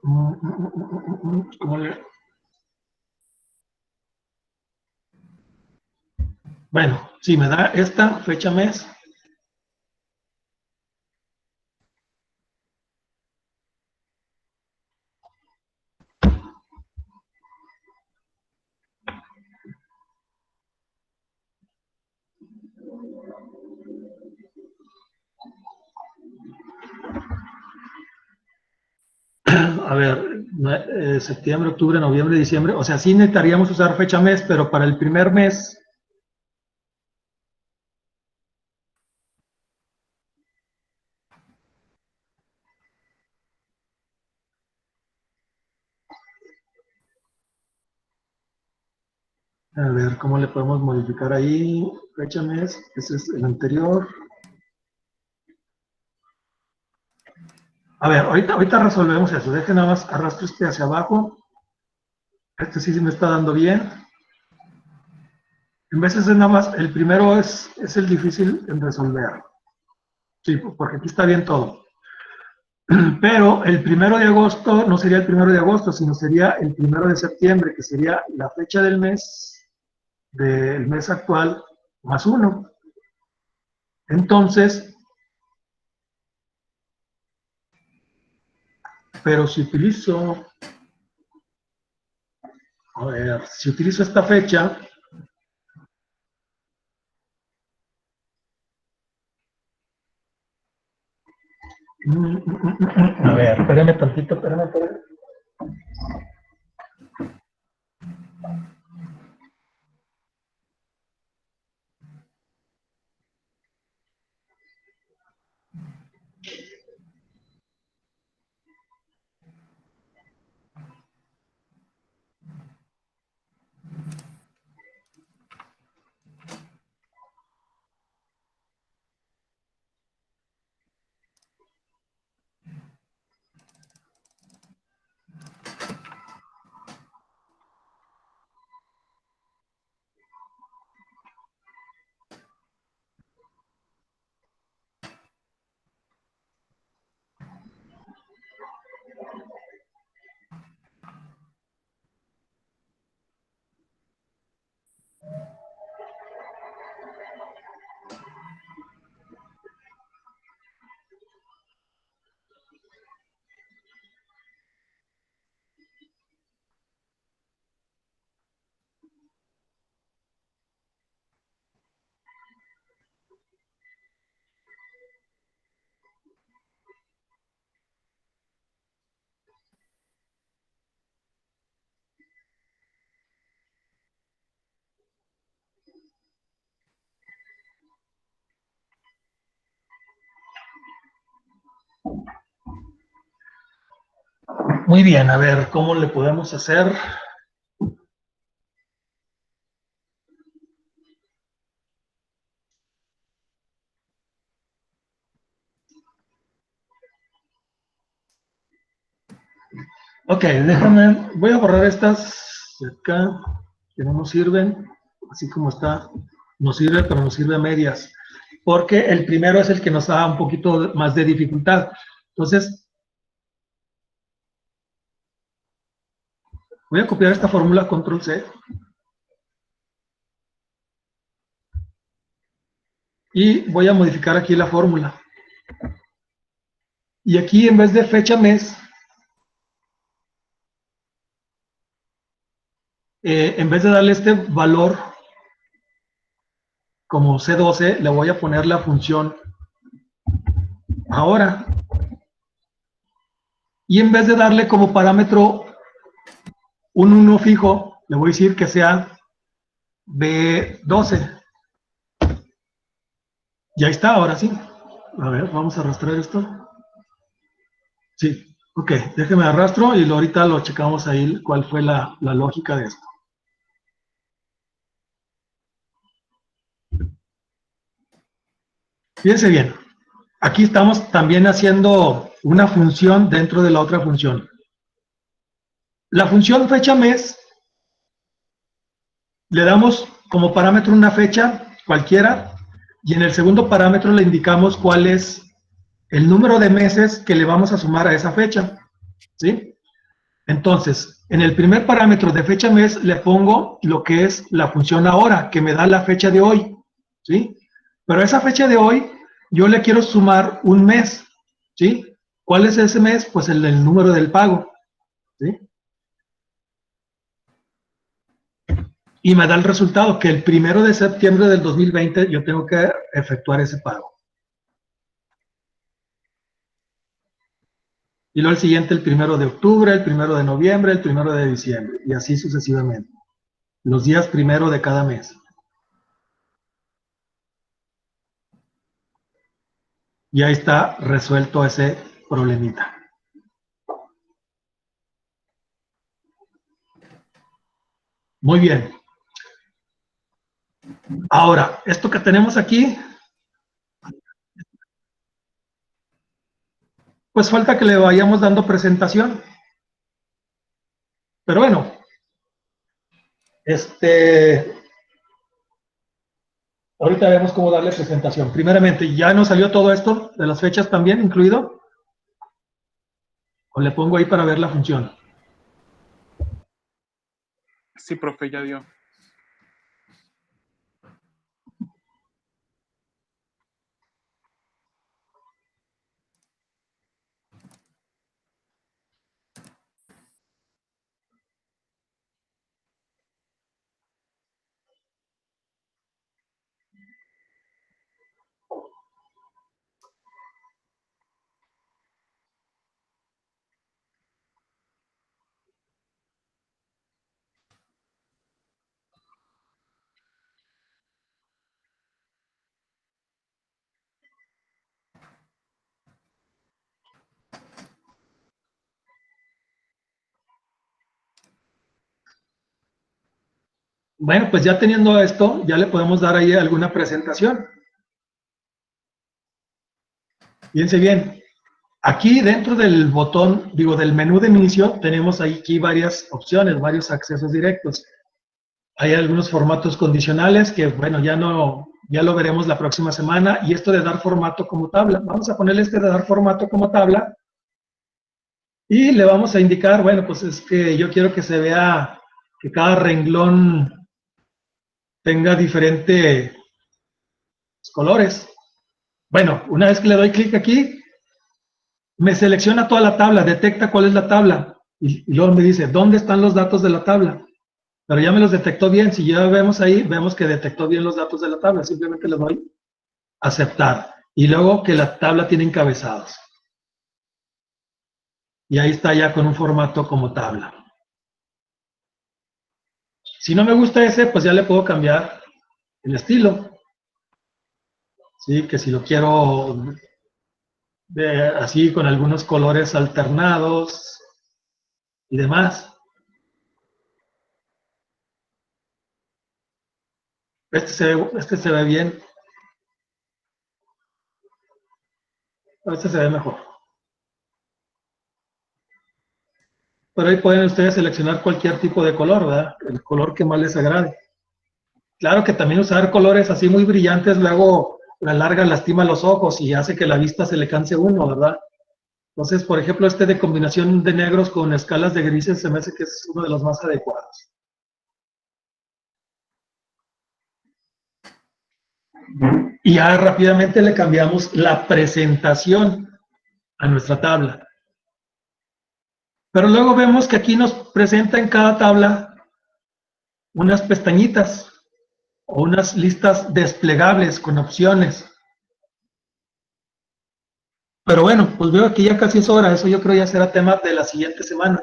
¿Cómo le...? Bueno, sí, me da esta fecha mes. A ver, septiembre, octubre, noviembre, diciembre. O sea, sí necesitaríamos usar fecha mes, pero para el primer mes. A ver, ¿cómo le podemos modificar ahí? Fecha mes, ese es el anterior. A ver, ahorita resolvemos eso. Dejen nada más arrastro este hacia abajo. Este sí me está dando bien. En veces es nada más, el primero es el difícil en resolver. Sí, porque aquí está bien todo. Pero el 1 de agosto no sería el 1 de agosto, sino sería el 1 de septiembre, que sería la fecha del mes actual más 1. Entonces, pero si utilizo, a ver, si utilizo esta fecha, a ver, espérame tantito, espérame. Muy bien, a ver, ¿cómo le podemos hacer? Ok, déjame, voy a borrar estas de acá, que no nos sirven, así como está, nos sirve, pero nos sirve a medias, porque el primero es el que nos da un poquito más de dificultad. Entonces, Voy a copiar esta fórmula, control C. Y voy a modificar aquí la fórmula. Y aquí en vez de fecha mes, en vez de darle este valor como C12, le voy a poner la función ahora. Y en vez de darle como parámetro un 1 fijo, le voy a decir que sea B12. Ya está, ahora sí. A ver, vamos a arrastrar esto. Sí, ok, déjeme arrastro y ahorita lo checamos ahí cuál fue la lógica de esto. Fíjense bien, aquí estamos también haciendo una función dentro de la otra función. La función fecha mes, le damos como parámetro una fecha cualquiera y en el segundo parámetro le indicamos cuál es el número de meses que le vamos a sumar a esa fecha, ¿sí? Entonces, en el primer parámetro de fecha mes le pongo lo que es la función ahora, que me da la fecha de hoy, ¿sí? Pero a esa fecha de hoy yo le quiero sumar un mes, ¿sí? ¿Cuál es ese mes? Pues el número del pago, ¿sí? Y me da el resultado que el 1 de septiembre del 2020 yo tengo que efectuar ese pago. Y luego el siguiente, el 1 de octubre, el 1 de noviembre, el 1 de diciembre, y así sucesivamente. Los días primero de cada mes. Y ahí está resuelto ese problemita. Muy bien. Ahora, esto que tenemos aquí, pues falta que le vayamos dando presentación. Pero bueno, ahorita vemos cómo darle presentación. Primeramente, ¿ya nos salió todo esto de las fechas también incluido? ¿O le pongo ahí para ver la función? Sí, profe, ya dio. Bueno, pues ya teniendo esto, ya le podemos dar ahí alguna presentación. Fíjense bien, aquí dentro del botón, del menú de inicio, tenemos aquí varias opciones, varios accesos directos. Hay algunos formatos condicionales que, bueno, ya lo veremos la próxima semana. Y esto de dar formato como tabla. Vamos a ponerle este de dar formato como tabla. Y le vamos a indicar, bueno, pues es que yo quiero que se vea que cada renglón tenga diferentes colores. Bueno, una vez que le doy clic aquí, me selecciona toda la tabla, detecta cuál es la tabla. Y luego me dice, ¿dónde están los datos de la tabla? Pero ya me los detectó bien. Si ya vemos ahí, vemos que detectó bien los datos de la tabla. Simplemente le doy a aceptar. Y luego que la tabla tiene encabezados. Y ahí está ya con un formato como tabla. Si no me gusta ese, pues ya le puedo cambiar el estilo. Sí, que si lo quiero así con algunos colores alternados y demás. Este se ve bien. Este se ve mejor. Pero ahí pueden ustedes seleccionar cualquier tipo de color, ¿verdad? El color que más les agrade. Claro que también usar colores así muy brillantes luego a la larga lastima los ojos y hace que la vista se le canse uno, ¿verdad? Entonces, por ejemplo, este de combinación de negros con escalas de grises se me hace que es uno de los más adecuados. Y ya rápidamente le cambiamos la presentación a nuestra tabla. Pero luego vemos que aquí nos presenta en cada tabla unas pestañitas o unas listas desplegables con opciones. Pero bueno, pues veo que ya casi es hora, eso yo creo ya será tema de la siguiente semana,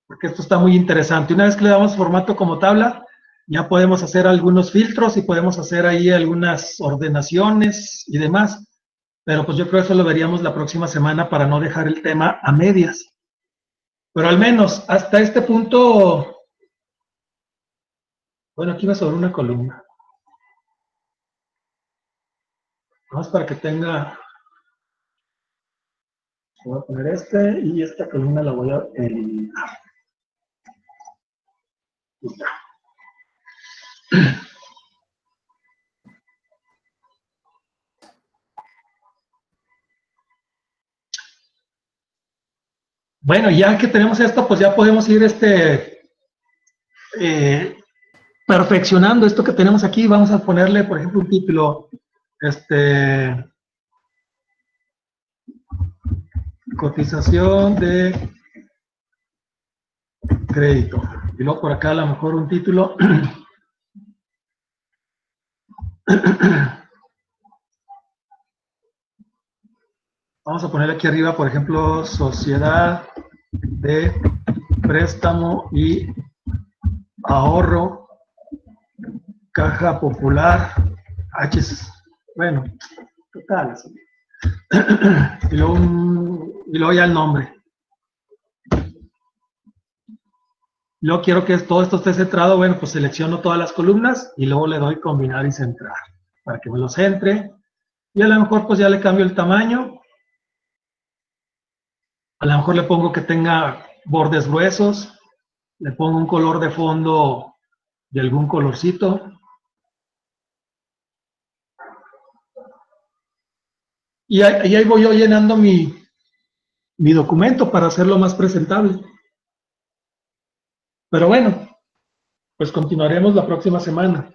porque esto está muy interesante. Una vez que le damos formato como tabla, ya podemos hacer algunos filtros y podemos hacer ahí algunas ordenaciones y demás. Pero pues yo creo que eso lo veríamos la próxima semana para no dejar el tema a medias. Pero al menos hasta este punto, bueno, aquí me sobró una columna. Vamos para que tenga, voy a poner este y esta columna la voy a eliminar. Ahí está. Bueno, ya que tenemos esto, pues ya podemos ir perfeccionando esto que tenemos aquí. Vamos a ponerle, por ejemplo, un título, cotización de crédito. Y luego por acá a lo mejor un título. Vamos a poner aquí arriba, por ejemplo, sociedad de préstamo y ahorro, caja popular, bueno, total. Así. Y luego ya el nombre. Luego quiero que todo esto esté centrado, bueno, pues selecciono todas las columnas y luego le doy combinar y centrar para que me lo centre. Y a lo mejor pues ya le cambio el tamaño. A lo mejor le pongo que tenga bordes gruesos. Le pongo un color de fondo de algún colorcito. Y ahí voy yo llenando mi documento para hacerlo más presentable. Pero bueno, pues continuaremos la próxima semana.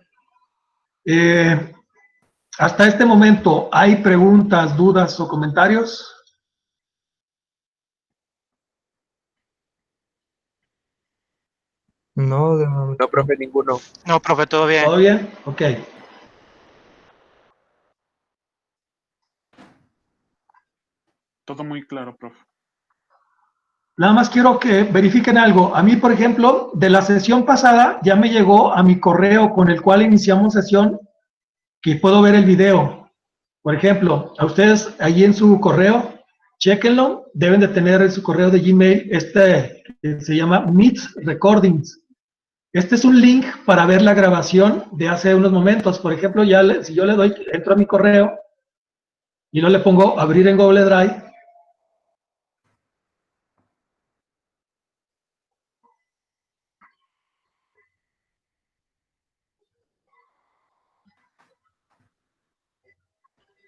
Hasta este momento, ¿hay preguntas, dudas o comentarios? No, de momento No, profe, ninguno. No, profe, todo bien. ¿Todo bien? Ok. Todo muy claro, profe. Nada más quiero que verifiquen algo. A mí, por ejemplo, de la sesión pasada ya me llegó a mi correo con el cual iniciamos sesión que puedo ver el video. Por ejemplo, a ustedes ahí en su correo, chéquenlo, deben de tener en su correo de Gmail que se llama Meet Recordings. Este es un link para ver la grabación de hace unos momentos. Por ejemplo, si yo le doy, entro a mi correo y luego le pongo abrir en Google Drive.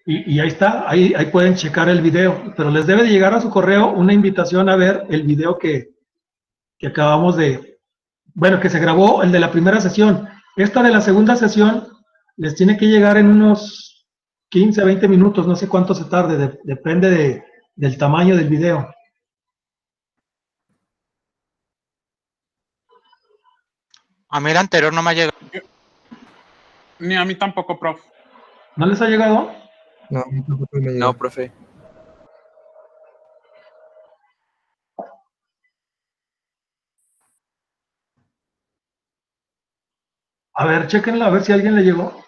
Y ahí está, ahí pueden checar el video, pero les debe de llegar a su correo una invitación a ver el video que acabamos bueno, que se grabó, el de la primera sesión. Esta de la segunda sesión les tiene que llegar en unos 15, 20 minutos, no sé cuánto se tarde, depende del tamaño del video. A mí el anterior no me ha llegado. Ni a mí tampoco, profe. ¿No les ha llegado? no, tampoco me llegó. No, profe. A ver, chéquenlo, a ver si a alguien le llegó.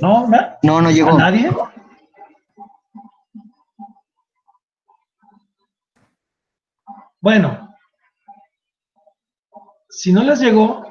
¿No? No ¿A llegó. nadie? Bueno, si no les llegó,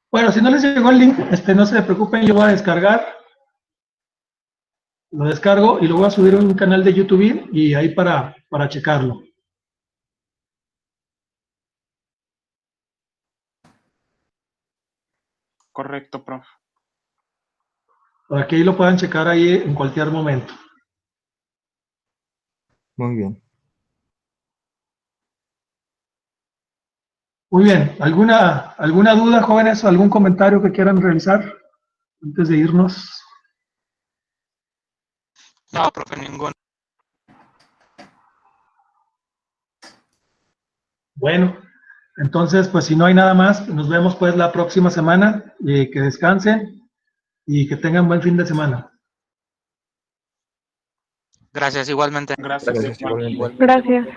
bueno, si no les llegó el link, no se preocupen, yo voy a descargar. Lo descargo y lo voy a subir a un canal de YouTube y ahí para checarlo. Correcto, profe. Para que ahí lo puedan checar ahí en cualquier momento. Muy bien. Muy bien, ¿alguna duda, jóvenes, o algún comentario que quieran realizar antes de irnos? No, profe, ninguno. Bueno, entonces, pues si no hay nada más, nos vemos pues la próxima semana. Que descansen y que tengan buen fin de semana. Gracias, igualmente. Gracias. Gracias, igualmente. Gracias.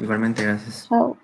Igualmente, gracias. Chao.